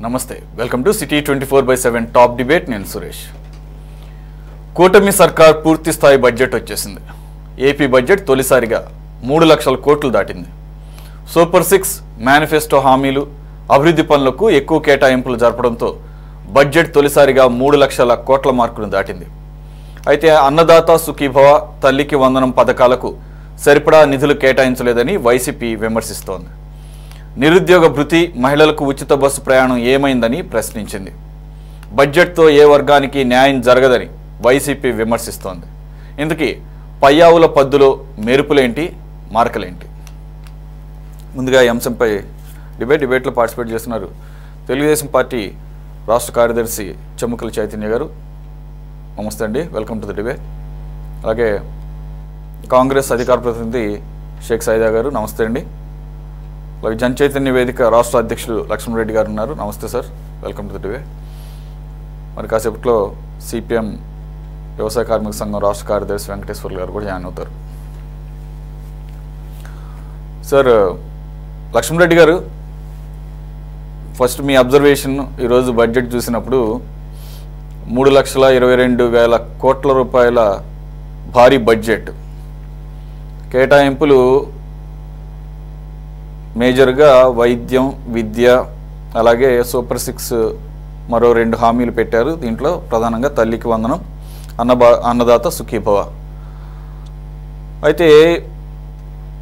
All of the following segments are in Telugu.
నమస్తే welcome to city 24/7 top debate. నేను సురేష్. కూటమి సర్కార్ పూర్తి స్థాయి బడ్జెట్ వచ్చేసింది. ఏపీ బడ్జెట్ తొలిసారిగా 3 లక్షల కోట్లు దాటింది. సూపర్ 6 మేనిఫెస్టో హామీలు, అభివృద్ధి పనులకు ఎక్కువ కేటాయింపులు జరపడంతో బడ్జెట్ తొలిసారిగా 3 లక్షల కోట్ల మార్కును దాటింది. అయితే అన్నదాత సుఖీభవ, తల్లికి వందనం పథకాలకు సరిపడా నిధులు కేటాయించలేదని వైసీపీ విమర్శిస్తోంది. నిరుద్యోగ భృతి, మహిళలకు ఉచిత బస్సు ప్రయాణం ఏమైందని ప్రశ్నించింది. బడ్జెట్తో ఏ వర్గానికి న్యాయం జరగదని వైసీపీ విమర్శిస్తోంది. ఇందుకీ పయ్యావుల పద్దులో మెరుపులేంటి, మార్కలేంటి? ముందుగా ఈ అంశంపై డిబేట్లో పార్టిసిపేట్ చేస్తున్నారు తెలుగుదేశం పార్టీ రాష్ట్ర కార్యదర్శి చెముకల చైతన్య గారు. నమస్తే అండి, వెల్కమ్ టు ద డిబేట్. అలాగే కాంగ్రెస్ అధికార ప్రతినిధి షేక్ సైదా గారు. నమస్తే అండి. అలాగే జన చైతన్య వేదిక రాష్ట్ర అధ్యక్షులు లక్ష్మణరెడ్డి గారు ఉన్నారు. నమస్తే sir, welcome to the debate. మరి కాసేపట్లో సిపిఎం వ్యవసాయ కార్మిక సంఘం రాష్ట్ర కార్యదర్శి వెంకటేశ్వర్లు గారు కూడా జాయిన్ అవుతారు. సార్, లక్ష్మణరెడ్డి గారు, ఫస్ట్ మీ అబ్జర్వేషన్. ఈరోజు బడ్జెట్ చూసినప్పుడు 3,22,000 కోట్ల రూపాయల భారీ బడ్జెట్ కేటాయింపులు మేజర్గా వైద్యం, విద్య, అలాగే సూపర్ 6 మరో 2 హామీలు పెట్టారు. దీంట్లో ప్రధానంగా తల్లికి వందనం, అన్నదాత సుఖీభవ. అయితే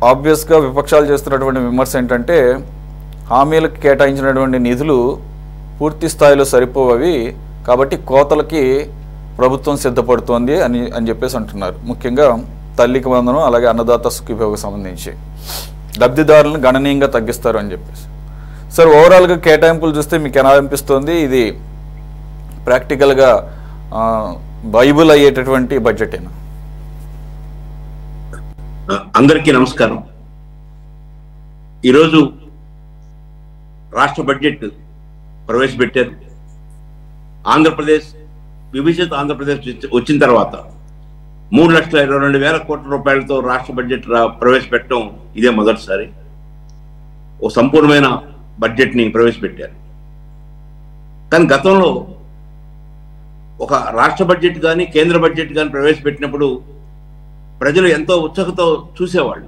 ఆబ్వియస్గా విపక్షాలు చేస్తున్నటువంటి విమర్శ ఏంటంటే హామీలకు కేటాయించినటువంటి నిధులు పూర్తి స్థాయిలో సరిపోవవి, కాబట్టి కోతలకి ప్రభుత్వం సిద్ధపడుతోంది అని చెప్పేసి అంటున్నారు. ముఖ్యంగా తల్లికి వందనం, అలాగే అన్నదాత సుఖీభవకు సంబంధించి లబ్ధిదారులను గణనీయంగా తగ్గిస్తారు అని చెప్పేసి. సార్, ఓవరాల్గా కేటాయింపులు చూస్తే మీకు ఎలా అనిపిస్తుంది? ఇది ప్రాక్టికల్గా బైబుల్ అయ్యేటటువంటి బడ్జెటేనా? అందరికీ నమస్కారం. ఈరోజు రాష్ట్ర బడ్జెట్ ప్రవేశపెట్టారు. ఆంధ్రప్రదేశ్, విభజిత ఆంధ్రప్రదేశ్ వచ్చిన తర్వాత 3,22,000 కోట్ల రూపాయలతో రాష్ట్ర బడ్జెట్ ప్రవేశపెట్టడం ఇదే మొదటిసారి. ఓ సంపూర్ణమైన బడ్జెట్ని ప్రవేశపెట్టారు. కానీ గతంలో ఒక రాష్ట్ర బడ్జెట్ కానీ కేంద్ర బడ్జెట్ కానీ ప్రవేశపెట్టినప్పుడు ప్రజలు ఎంతో ఉత్సుకతో చూసేవాళ్ళు.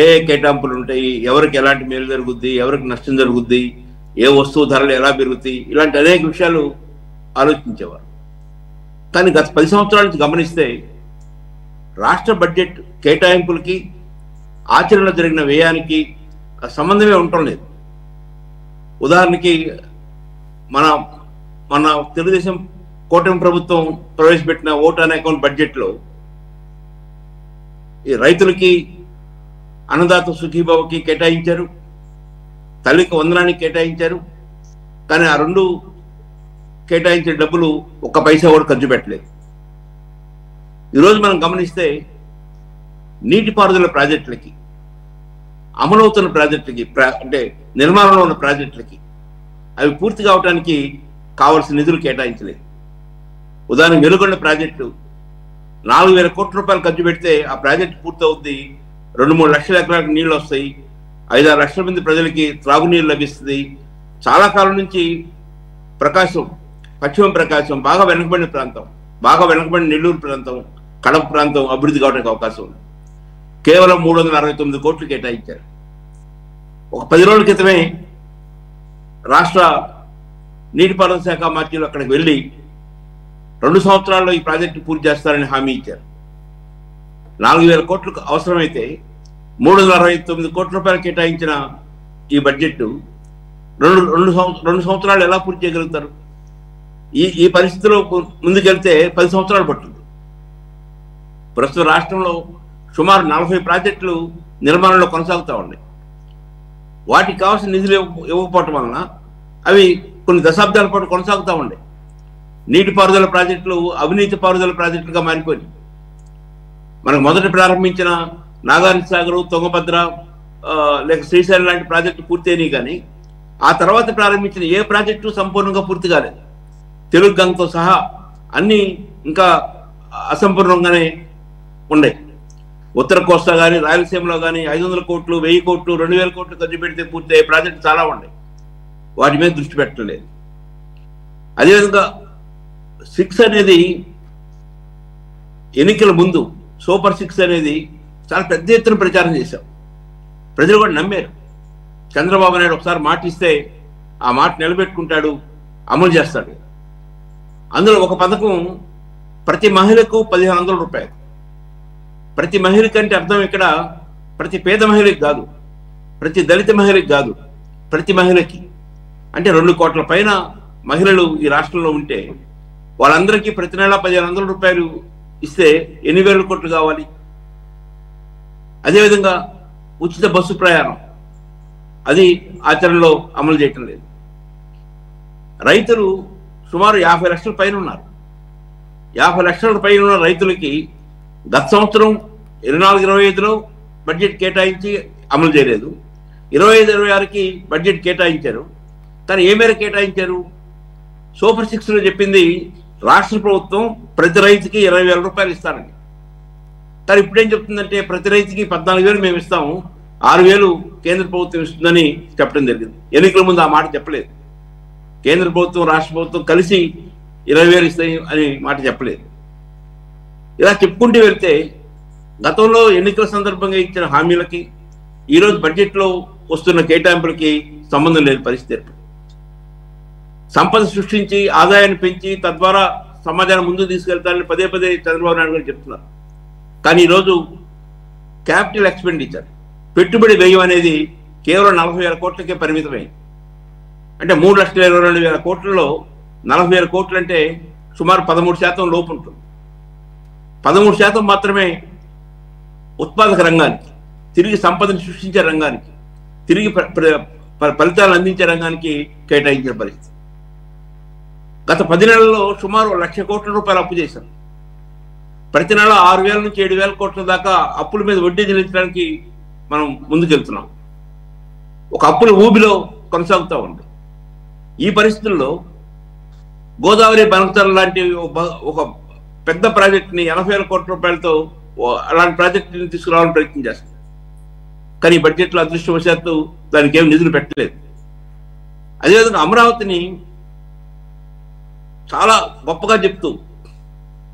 ఏ కేటాయింపులు ఉంటాయి, ఎవరికి ఎలాంటి మేలు జరుగుద్ది, ఎవరికి నష్టం జరుగుద్ది, ఏ వస్తువు ధరలు ఎలా పెరుగుతాయి, ఇలాంటి అనేక విషయాలు ఆలోచించేవారు. కానీ గత 10 సంవత్సరాల నుంచి గమనిస్తే రాష్ట్ర బడ్జెట్ కేటాయింపులకి ఆచరణలో జరిగిన వ్యయానికి సంబంధమే ఉండటం లేదు. ఉదాహరణకి మన తెలుగుదేశం కూటమి ప్రభుత్వం ప్రవేశపెట్టిన ఓట్ ఆన్ అకౌంట్ బడ్జెట్లో ఈ రైతులకి, అన్నదాత సుఖీభవకి కేటాయించారు, తల్లికి వందనానికి కేటాయించారు. కానీ ఆ 2 కేటాయించే డబ్బులు 1 పైసా కూడా ఖర్చు పెట్టలేదు. ఈరోజు మనం గమనిస్తే నీటిపారుదల ప్రాజెక్టులకి, అమలవుతున్న ప్రాజెక్టులకి, అంటే నిర్మాణంలో ఉన్న ప్రాజెక్టులకి అవి పూర్తి కావడానికి కావాల్సిన నిధులు కేటాయించలేదు. ఉదాహరణ వెలుగొండ ప్రాజెక్టు 4,000 కోట్ల రూపాయలు ఖర్చు పెడితే ఆ ప్రాజెక్టు పూర్తవుద్ది. 2-3 లక్షల ఎకరాలకు నీళ్ళు వస్తాయి, 5-6 లక్షల మంది ప్రజలకి త్రాగునీరు లభిస్తుంది. చాలా కాలం నుంచి పశ్చిమ ప్రకాశం బాగా వెనుకబడిన ప్రాంతం, బాగా వెనుకబడిన నెల్లూరు ప్రాంతం, కడప ప్రాంతం అభివృద్ధి కావడానికి అవకాశం ఉంది. కేవలం 369 కోట్లు కేటాయించారు. ఒక 10 రోజుల క్రితమే రాష్ట్ర నీటిపారుదల శాఖ మంత్రులు అక్కడికి వెళ్ళి 2 సంవత్సరాల్లో ఈ ప్రాజెక్టు పూర్తి చేస్తారని హామీ ఇచ్చారు. 4,000 కోట్లకు అవసరమైతే 369 కోట్ల రూపాయలు కేటాయించిన ఈ బడ్జెట్ రెండు సంవత్సరాలు ఎలా పూర్తి చేయగలుగుతారు? ఈ పరిస్థితిలో ముందుకెళ్తే 10 సంవత్సరాలు పడుతుంది. ప్రస్తుతం రాష్ట్రంలో సుమారు 40 ప్రాజెక్టులు నిర్మాణంలో కొనసాగుతూ ఉన్నాయి. వాటికి కావాల్సిన నిధులు ఇవ్వకపోవటం వలన అవి కొన్ని దశాబ్దాల పాటు కొనసాగుతూ ఉన్నాయి. నీటిపారుదల ప్రాజెక్టులు అవినీతి పారుదల ప్రాజెక్టులుగా మారిపోయి, మనకు మొదట ప్రారంభించిన నాగార్జున సాగర్, తుంగభద్ర, లేక శ్రీశైలం లాంటి ప్రాజెక్టు పూర్తయినాయి. కానీ ఆ తర్వాత ప్రారంభించిన ఏ ప్రాజెక్టు సంపూర్ణంగా పూర్తి కాలేదు. తెలుగు గంగతో సహా అన్నీ ఇంకా అసంపూర్ణంగానే ఉన్నాయి. ఉత్తర కోస్తా కానీ రాయలసీమలో కానీ 500 కోట్లు, 1000 కోట్లు, 2000 కోట్లు ఖర్చు పెడితే పూర్తయ్యే ప్రాజెక్టు చాలా ఉన్నాయి. వాటి మీద దృష్టి పెట్టలేదు. అదేవిధంగా 6 అనేది ఎన్నికల ముందు సూపర్ 6 అనేది చాలా పెద్ద ఎత్తున ప్రచారం చేశాం. ప్రజలు కూడా నమ్మారు. చంద్రబాబు నాయుడు ఒకసారి మాట ఇస్తే ఆ మాట నిలబెట్టుకుంటాడు, అమలు చేస్తాడు. అందులో ఒక పథకం ప్రతి మహిళకు 1500 రూపాయలు. ప్రతి మహిళకి అంటే అర్థం ఇక్కడ ప్రతి పేద మహిళకి కాదు, ప్రతి దళిత మహిళకి కాదు, ప్రతి మహిళకి. అంటే 2 కోట్ల పైన మహిళలు ఈ రాష్ట్రంలో ఉంటే వాళ్ళందరికీ ప్రతి నెల 1500 రూపాయలు ఇస్తే ఎన్ని వేల కోట్లు కావాలి? అదేవిధంగా ఉచిత బస్సు ప్రయాణం అది ఆచరణలో అమలు చేయటం లేదు. రైతులు సుమారు 50 లక్షల పైన ఉన్నారు. 50 లక్షల పైన ఉన్న రైతులకి గత సంవత్సరం 24-25లో బడ్జెట్ కేటాయించి అమలు చేయలేదు. 25-26కి బడ్జెట్ కేటాయించారు. కానీ ఏ మేర కేటాయించారు? సూపర్ 6లో చెప్పింది రాష్ట్ర ప్రభుత్వం ప్రతి రైతుకి 20,000 రూపాయలు ఇస్తారండి. కానీ ఇప్పుడేం చెప్తుందంటే ప్రతి రైతుకి 14,000 మేము ఇస్తాము, 6,000 కేంద్ర ప్రభుత్వం ఇస్తుందని చెప్పడం జరిగింది. ఎన్నికల ముందు ఆ మాట చెప్పలేదు. కేంద్ర ప్రభుత్వం రాష్ట్ర ప్రభుత్వం కలిసి 20,000 ఇస్తాయి అని మాట చెప్పలేదు. ఇలా చెప్పుకుంటూ వెళ్తే గతంలో ఎన్నికల సందర్భంగా ఇచ్చిన హామీలకి ఈరోజు బడ్జెట్లో వస్తున్న కేటాయింపులకి సంబంధం లేని పరిస్థితి. సంపద సృష్టించి ఆదాయాన్ని పెంచి తద్వారా సమాజాన్ని ముందుకు తీసుకెళ్తారని పదే పదే చంద్రబాబు నాయుడు గారు చెప్తున్నారు. కానీ ఈరోజు క్యాపిటల్ ఎక్స్పెండిచర్ పెట్టుబడి వ్యయం అనేది కేవలం 40,000 కోట్లకే పరిమితమైంది. అంటే 3,22,000 కోట్లలో 40,000 కోట్లు అంటే సుమారు 13% లోపు ఉంటుంది. 13% మాత్రమే ఉత్పాదక రంగానికి, తిరిగి సంపదను సృష్టించే రంగానికి, తిరిగి ఫలితాలు అందించే రంగానికి కేటాయించిన పరిస్థితి. గత 10 నెలల్లో సుమారు 1,00,000 కోట్ల రూపాయలు అప్పు చేశారు. ప్రతి నెల 6,000 నుంచి 7,000 కోట్ల దాకా అప్పుల మీద వడ్డీ చెల్లించడానికి మనం ముందుకెళ్తున్నాం. ఒక అప్పుల ఊబిలో కొనసాగుతూ ఉంది. ఈ పరిస్థితుల్లో గోదావరి బనకచర్ల లాంటి ఒక పెద్ద ప్రాజెక్టుని 80,000 కోట్ల రూపాయలతో అలాంటి ప్రాజెక్టుని తీసుకురావాలని ప్రయత్నం చేస్తాం. కానీ ఈ బడ్జెట్లో అదృష్టవశాత్తు దానికి ఏం నిధులు పెట్టలేదు. అదేవిధంగా అమరావతిని చాలా గొప్పగా చెప్తూ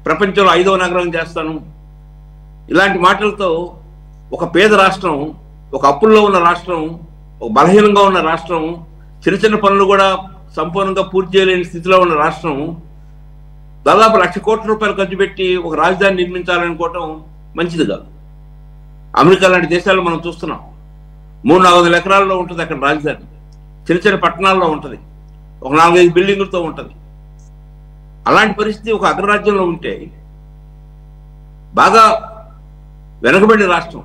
ప్రపంచంలో 5వ నగరం చేస్తాను ఇలాంటి మాటలతో ఒక పేద రాష్ట్రం, ఒక అప్పుల్లో ఉన్న రాష్ట్రం, ఒక బలహీనంగా ఉన్న రాష్ట్రం, చిన్న చిన్న పనులు కూడా సంపూర్ణంగా పూర్తి చేయలేని స్థితిలో ఉన్న రాష్ట్రం దాదాపు 1,00,000 కోట్ల రూపాయలు ఖర్చు పెట్టి ఒక రాజధాని నిర్మించాలనుకోవటం మంచిది కాదు. అమెరికా లాంటి దేశాల్లో మనం చూస్తున్నాం. 300-400 ఎకరాల్లో ఉంటుంది అక్కడ రాజధాని. చిన్న చిన్న పట్టణాల్లో ఉంటుంది, ఒక 4-5 బిల్డింగులతో ఉంటుంది. అలాంటి పరిస్థితి ఒక అగ్రరాజ్యంలో ఉంటే బాగా వెనకబడిన రాష్ట్రం,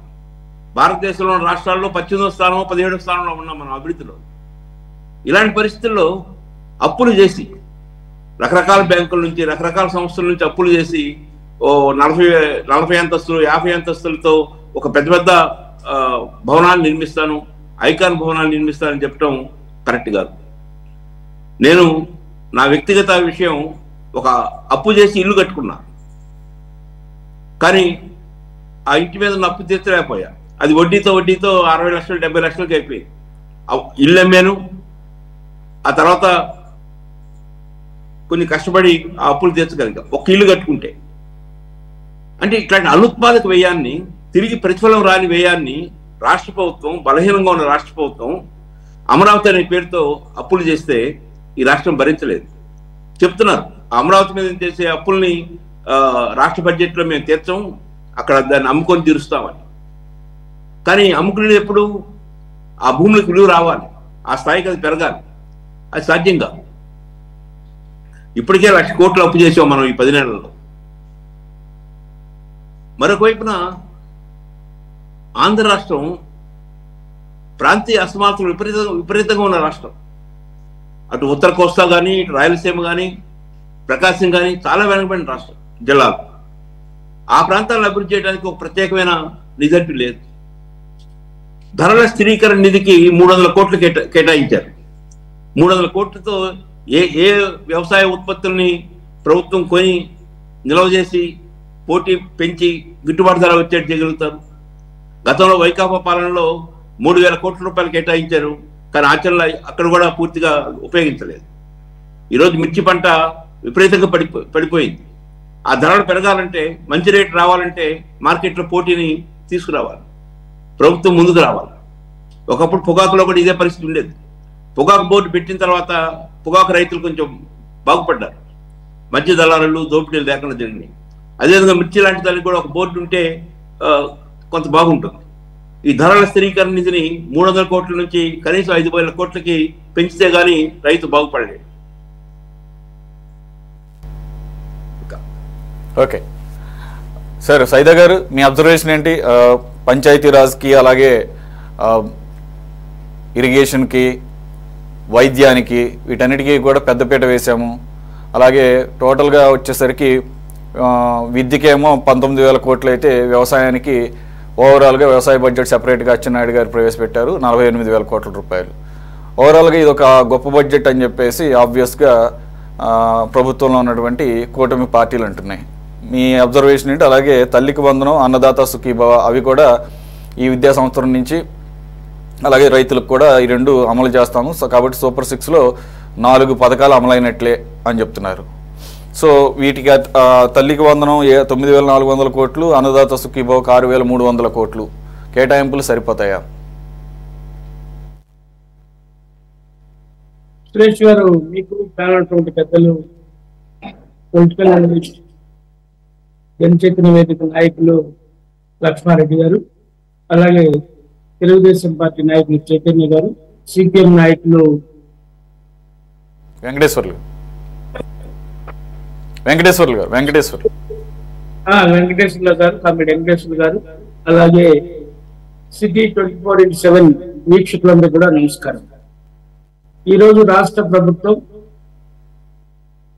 భారతదేశంలో ఉన్న రాష్ట్రాల్లో 18వ స్థానం 17వ స్థానంలో ఉన్నాం మనం అభివృద్ధిలో. ఇలాంటి పరిస్థితుల్లో అప్పులు చేసి రకరకాల బ్యాంకుల నుంచి రకరకాల సంస్థల నుంచి అప్పులు చేసి 40 అంతస్తులు 50 అంతస్తులతో ఒక పెద్ద పెద్ద భవనాలు నిర్మిస్తాను, ఐకాన్ భవనాలు నిర్మిస్తానని చెప్పడం కరెక్ట్ కాదు. నేను నా వ్యక్తిగత విషయం, ఒక అప్పు చేసి ఇల్లు కట్టుకున్నా, కానీ ఆ ఇంటి మీద అప్పు తీర్చలేకపోయా. అది వడ్డీతో 60 లక్షలు 70 లక్షలకి అయిపోయింది. ఇల్లు అమ్మాను. ఆ తర్వాత కొన్ని కష్టపడి ఆ అప్పులు తీర్చగలిగా ఒక ఇల్లు కట్టుకుంటే. అంటే ఇట్లాంటి అనుత్పాదక వ్యయాన్ని, తిరిగి ప్రతిఫలం రాని వ్యయాన్ని రాష్ట్ర ప్రభుత్వం, బలహీనంగా ఉన్న రాష్ట్ర ప్రభుత్వం అమరావతి అనే పేరుతో అప్పులు చేస్తే ఈ రాష్ట్రం భరించలేదు. చెప్తున్నారు అమరావతి మీద చేసే అప్పుల్ని రాష్ట్ర బడ్జెట్లో మేము తీర్చాం, అక్కడ దాన్ని అమ్ముకొని తీరుస్తామని. కానీ అమ్ముకునేది ఎప్పుడు? ఆ భూములకు విలువ రావాలి, ఆ స్థాయికి అది పెరగాలి. అది సాధ్యం కాదు. ఇప్పటికే 1,00,000 కోట్లు అప్పు చేసాం మనం ఈ 10 నెలల్లో. మరొక వైపున ఆంధ్ర రాష్ట్రం ప్రాంతీయ అసమానతలు విపరీతంగా ఉన్న రాష్ట్రం. అటు ఉత్తర కోస్తా కానీ, ఇటు రాయలసీమ కానీ, ప్రకాశం కానీ చాలా వెనకబడిన రాష్ట్రం జిల్లాలు. ఆ ప్రాంతాలను అభివృద్ధి చేయడానికి ఒక ప్రత్యేకమైన నిధి లేదు. ధరల స్థిరీకరణ నిధికి 300 కోట్లు కేటాయించారు. 300 కోట్లతో ఏ వ్యవసాయ ఉత్పత్తుల్ని ప్రభుత్వం కొని నిల్వ చేసి పోటీ పెంచి గిట్టుబాటు ధర వచ్చేట్టు చేయగలుగుతారు? గతంలో వైకాపా పాలనలో 3,000 కోట్ల రూపాయలు కేటాయించారు, కానీ ఆచరణలో అక్కడ కూడా పూర్తిగా ఉపయోగించలేదు. ఈరోజు మిర్చి పంట విపరీతంగా పడిపోయింది. ఆ ధరలు పెరగాలంటే, మంచి రేటు రావాలంటే మార్కెట్లో పోటీని తీసుకురావాలి, ప్రభుత్వం ముందుకు రావాలి. ఒకప్పుడు పొగాకులో కూడా ఇదే పరిస్థితి ఉండేది. పొగాకు బోర్డు పెట్టిన తర్వాత పొగాకు రైతులు కొంచెం బాగుపడ్డారు, మధ్య దళారులు దోపిడీలు లేకుండా జరిగినాయి. అదేవిధంగా మిర్చి లాంటి దానికి కూడా ఒక బోర్డు ఉంటే కొంత బాగుంటుంది. ఈ ధరల స్థిరీకరణ నిధిని 300 కోట్ల నుంచి కనీసం 5,000 కోట్లకి పెంచితే గానీ రైతు బాగుపడలేడు. ఓకే సార్, సైదా గారు మీ అబ్జర్వేషన్ ఏంటి? పంచాయతీరాజ్కి, అలాగే ఇరిగేషన్కి, వైద్యానికి, వీటన్నిటికీ కూడా పెద్దపీట వేశాము. అలాగే టోటల్గా వచ్చేసరికి విద్యకేమో 19,000 కోట్లు అయితే, వ్యవసాయానికి ఓవరాల్గా వ్యవసాయ బడ్జెట్ సెపరేట్గా అచ్చెన్నాయుడు గారు ప్రవేశపెట్టారు 48,000 కోట్ల రూపాయలు. ఓవరాల్గా ఇది ఒక గొప్ప బడ్జెట్ అని చెప్పేసి ఆబ్వియస్గా ప్రభుత్వంలో ఉన్నటువంటి కూటమి పార్టీలు అంటున్నాయి. మీ అబ్జర్వేషన్ ఏంటి? అలాగే తల్లికి వందనం, అన్నదాత సుఖీభవ, అవి కూడా ఈ విద్యా సంవత్సరం నుంచి, అలాగే రైతులకు కూడా ఈ 2 అమలు చేస్తాము. సో కాబట్టి సూపర్ 6లో 4 పథకాలు అమలైనట్లే అని చెప్తున్నారు. సో వీటికి తల్లికి వందనం 9,400 కోట్లు, అన్నదాత సుఖీభవకు 6,300 కోట్లు కేటాయింపులు సరిపోతాయా? సురేష్ గారు, మీకు కానటువంటి పెద్దలు, పొలిటికల్ అనలిస్ట్, జనచైతన్య వేదిక నాయకులు లక్ష్మారెడ్డి గారు, అలాగే తెలుగుదేశం పార్టీ నాయకులు చైతన్య గారు, సిపిఎం నాయకులు వెంకటేశ్వర్లు గారు, కామెడీ వెంకటేశ్వర్లు గారు, అలాగే సిటీ 24/7 వీక్షకులందరూ కూడా నమస్కారం. ఈరోజు రాష్ట్ర ప్రభుత్వం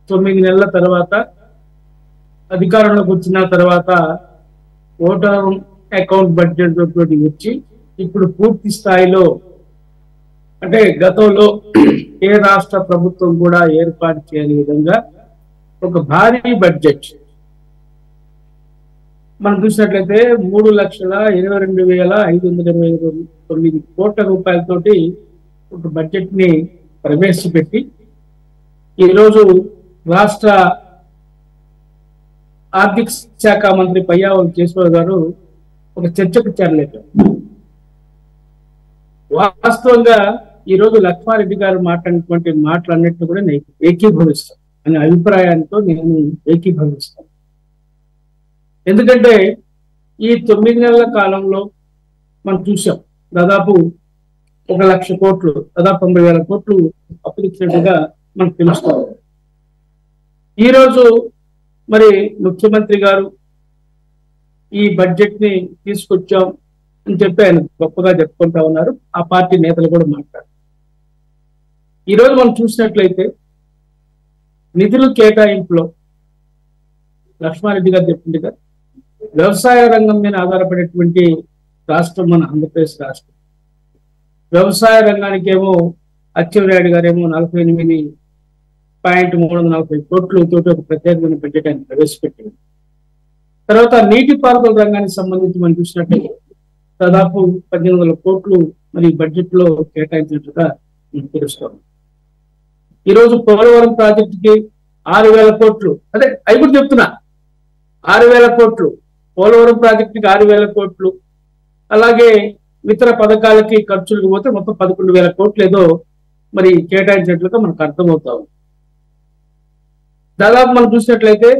9 నెలల తర్వాత అధికారంలోకి వచ్చిన తర్వాత ఓటర్ అకౌంట్ బడ్జెట్ తోటి వచ్చి ఇప్పుడు పూర్తి స్థాయిలో, అంటే గతంలో ఏ రాష్ట్ర ప్రభుత్వం కూడా ఏర్పాటు చేయని విధంగా ఒక భారీ బడ్జెట్ మనం చూసినట్లయితే 3,22,529 కోట్ల రూపాయలతోటి ఒక బడ్జెట్ ని ప్రవేశపెట్టి ఈరోజు రాష్ట్ర ఆర్థిక శాఖ మంత్రి పయ్యావుల కేశవ్ గారు ఒక చర్చకు చేరలేదు. వాస్తవంగా ఈరోజు లక్ష్మారెడ్డి గారు మాట్లాడినటువంటి మాటలన్నింటినీ కూడా నేను ఏకీభవిస్తాను అనే అభిప్రాయంతో నేను ఏకీభవిస్తాను. ఎందుకంటే ఈ 9 నెలల కాలంలో మనం చూసాం, దాదాపు 1,00,000 కోట్లు, దాదాపు 90,000 కోట్లు అప్పులిచ్చినట్టుగా మనకు తెలుస్తుంది. ఈరోజు మరి ముఖ్యమంత్రి గారు ఈ బడ్జెట్ ని తీసుకొచ్చాం అని చెప్పి ఆయన గొప్పగా చెప్పుకుంటా ఉన్నారు. ఆ పార్టీ నేతలు కూడా మాట్లాడారు. ఈరోజు మనం చూసినట్లయితే నిధుల కేటాయింపులో లక్ష్మారెడ్డి గారు చెప్పిందిగా వ్యవసాయ రంగం మీద ఆధారపడేటువంటి రాష్ట్రం మన ఆంధ్రప్రదేశ్ రాష్ట్రం. వ్యవసాయ రంగానికేమో అచ్చెన్నాయుడు గారేమో 48,340 కోట్లతో ఒక ప్రత్యేకమైన బడ్జెట్ ఆయన ప్రవేశపెట్టింది. తర్వాత నీటిపారుదల రంగానికి సంబంధించి మనం చూసినట్లయితే దాదాపు 1,800 కోట్లు మరి బడ్జెట్ లో కేటాయించినట్టుగా తెలుస్తాం. ఈరోజు పోలవరం ప్రాజెక్టుకి 6,000 కోట్లు, అదే అవి కూడా చెప్తున్నా, 6,000 కోట్లు పోలవరం ప్రాజెక్టుకి 6,000 కోట్లు, అలాగే ఇతర పథకాలకి ఖర్చులకు పోతే మొత్తం 11,000 కోట్లు ఏదో మరి కేటాయించినట్లుగా మనకు అర్థమవుతా ఉంది. దాదాపు మనం చూసినట్లయితే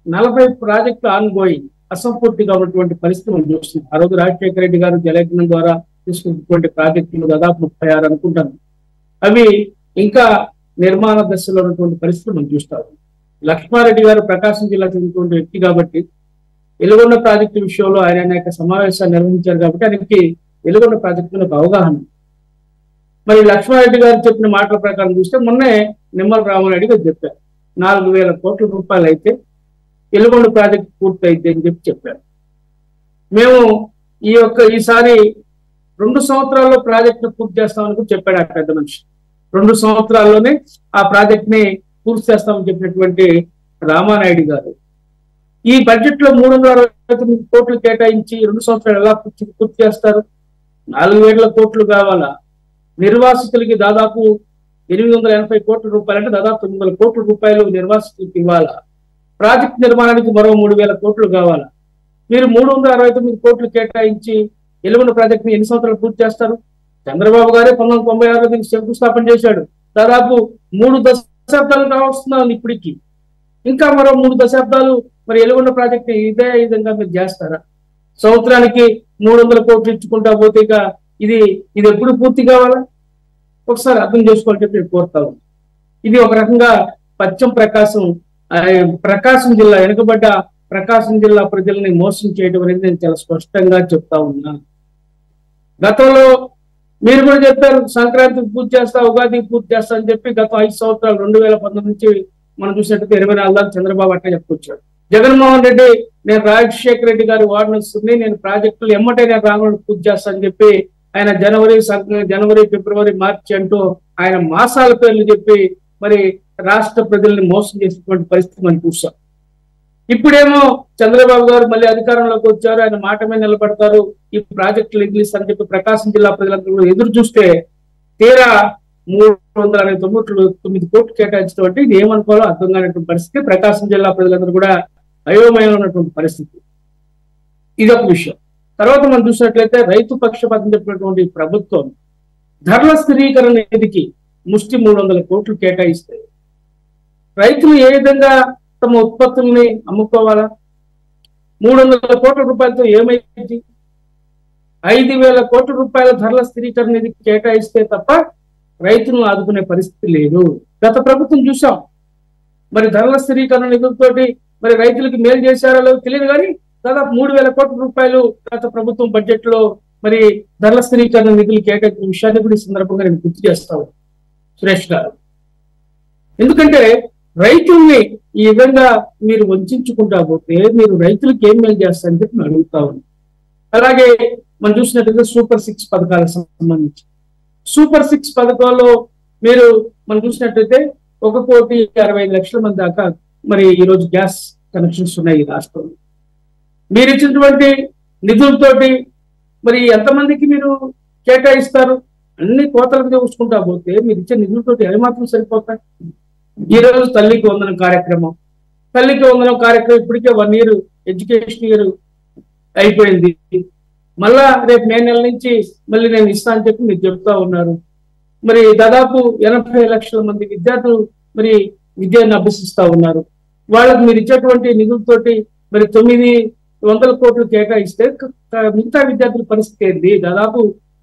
40 ప్రాజెక్టులు ఆన్ గోయింగ్, అసంపూర్తిగా ఉన్నటువంటి పరిస్థితి మనం చూస్తున్నాం. ఆ రోజు రాజశేఖర రెడ్డి గారు జలయజ్ఞం ద్వారా తీసుకున్నటువంటి ప్రాజెక్టులు దాదాపు 36 అనుకుంటాను, అవి ఇంకా నిర్మాణ దశలో ఉన్నటువంటి పరిస్థితి మనం చూస్తాము. లక్ష్మారెడ్డి గారు ప్రకాశం జిల్లా చెందినటువంటి వ్యక్తి కాబట్టి వెలుగొండ ప్రాజెక్టు విషయంలో ఆయన అనేక సమావేశాలు నిర్వహించారు కాబట్టి ఆయనకి వెలుగొండ ప్రాజెక్టు మీద అవగాహన. మరి లక్ష్మారెడ్డి గారు చెప్పిన మాటల ప్రకారం చూస్తే మొన్నే నిమ్మల రామారెడ్డి గారు చెప్పారు 4,000 కోట్ల రూపాయలు అయితే వెలుగొండ ప్రాజెక్టు పూర్తి అయితే అని చెప్పారు. మేము ఈసారి 2 సంవత్సరాల్లో ప్రాజెక్టు పూర్తి చేస్తామని కూడా చెప్పాడు ఆ పెద్ద మనిషి. 2 సంవత్సరాల్లోనే ఆ ప్రాజెక్ట్ ని పూర్తి చేస్తామని చెప్పినటువంటి రామానాయుడు గారు ఈ బడ్జెట్ లో 369 కోట్లు కేటాయించి 2 సంవత్సరాలు ఎలా పూర్తి చేస్తారు? 4,000 కోట్లు కావాలా? నిర్వాసితులకి దాదాపు 880 కోట్ల రూపాయలు, అంటే దాదాపు 900 కోట్ల రూపాయలు నిర్వాసితులకు ఇవ్వాలా. ప్రాజెక్ట్ నిర్మాణానికి మరో 3000 కోట్లు కావాలా. మీరు 369 కోట్లు కేటాయించి ఎలుగున ప్రాజెక్ట్ ని ఎన్ని సంవత్సరాలు పూర్తి చేస్తారు? చంద్రబాబు గారే 1996లో దీనికి శంకుస్థాపన చేశాడు. దాదాపు 3 దశాబ్దాలు కావస్తున్నాను ఇప్పటికి. ఇంకా మరో 3 దశాబ్దాలు మరి ఎలుగుండ ప్రాజెక్ట్ ఇదే విధంగా మీరు చేస్తారా? సంవత్సరానికి 300 కోట్లు ఇచ్చుకుంటా పోతే ఇక ఇది ఎప్పుడు పూర్తి కావాలా? ఒకసారి అర్థం చేసుకోవాలని చెప్పి నేను కోరుతా ఉన్నాను. ఇది ఒక రకంగా పశ్చిమ ప్రకాశం జిల్లా, వెనుకబడ్డ ప్రకాశం జిల్లా ప్రజల్ని మోసం చేయడం అనేది నేను చాలా స్పష్టంగా చెప్తా ఉన్నాను. గతంలో మీరు కూడా చెప్పారు సంక్రాంతికి పూర్తి చేస్తా, ఉగాదికి పూర్తి చేస్తా అని చెప్పి గత 5 సంవత్సరాలు 2019 నుంచి మనం చూసినట్టు 24 దాకా చంద్రబాబు అట్లా చెప్పుకొచ్చాడు. జగన్మోహన్ రెడ్డి నేను రాజశేఖర రెడ్డి గారి వార్డుని నేను ప్రాజెక్టులు ఎమ్మటే నేను రాకుండా పూర్తి చేస్తా అని చెప్పి ఆయన జనవరి, ఫిబ్రవరి, మార్చి అంటూ ఆయన మాసాల పేర్లు చెప్పి మరి రాష్ట్ర ప్రజల్ని మోసం చేసినటువంటి పరిస్థితి మనం చూసాం. ఇప్పుడేమో చంద్రబాబు గారు మళ్ళీ అధికారంలోకి వచ్చారు, ఆయన మాట మీద నిలబడతారు, ఈ ప్రాజెక్టులు ఇస్తారని చెప్పి ప్రకాశం జిల్లా ప్రజలందరూ కూడా ఎదురు చూస్తే తీరా 369 కోట్లు కేటాయించడం అంటే ఇది ఏమనుకోవాలో అర్థం కానటువంటి పరిస్థితి. ప్రకాశం జిల్లా ప్రజలందరూ కూడా అయోమయంలో ఉన్నటువంటి పరిస్థితి. ఇదొక విషయం. తర్వాత మనం చూసినట్లయితే రైతు పక్షపాతం చెప్పినటువంటి ప్రభుత్వం ధరల స్థిరీకరణ నిధికి ముష్టి 300 కోట్లు కేటాయిస్తే రైతులు ఏ విధంగా తమ ఉత్పత్తుల్ని అమ్ముకోవాలా? 300 కోట్ల రూపాయలతో ఏమైంది? 5,000 కోట్ల రూపాయల ధరల స్థిరీకరణ నిధికి కేటాయిస్తే తప్ప రైతులను ఆదుకునే పరిస్థితి లేదు. గత ప్రభుత్వం చూసాం, మరి ధరల స్థిరీకరణ నిధులతోటి మరి రైతులకి మేలు చేశారో లేదో తెలియదు, కానీ దాదాపు 3,000 కోట్ల రూపాయలు గత ప్రభుత్వం బడ్జెట్ లో మరి ధరల స్థిరీకరణ నిధులు కేటాయించిన విషయాన్ని కూడా ఈ సందర్భంగా నేను గుర్తు చేస్తాను సురేష్ గారు. ఎందుకంటే రైతుల్ని ఈ విధంగా మీరు వంచుకుంటా పోతే మీరు రైతులకు ఏం మేలు చేస్తారని చెప్పి నేను అడుగుతా ఉన్నాను. అలాగే మనం చూసినట్లయితే సూపర్ 6 పథకాలకు సంబంధించి సూపర్ 6 పథకాల్లో మీరు మనం చూసినట్లయితే 1,65,00,000 మంది దాకా మరి ఈరోజు గ్యాస్ కనెక్షన్స్ ఉన్నాయి ఈ రాష్ట్రంలో. మీరు ఇచ్చినటువంటి నిధులతోటి మరి ఎంతమందికి మీరు కేటాయిస్తారు? అన్ని కోతలకు చూసుకుంటా పోతే మీరు ఇచ్చే నిధులతోటి అవి మాత్రం సరిపోతాయి. ఈ రోజు తల్లికి వందనం కార్యక్రమం ఇప్పటికే 1 ఇయర్ ఎడ్యుకేషన్ ఇయర్ అయిపోయింది. మళ్ళా రేపు మే నెల నుంచి మళ్ళీ నేను ఇస్తా అని చెప్పి మీరు చెప్తా ఉన్నారు. మరి దాదాపు 80 లక్షల మంది విద్యార్థులు మరి విద్యను అభ్యసిస్తా ఉన్నారు. వాళ్ళకి మీరు ఇచ్చేటువంటి నిధులతోటి మరి 900 కోట్లు కేటాయిస్తే మిగతా విద్యార్థుల పరిస్థితి ఏంటి? దాదాపు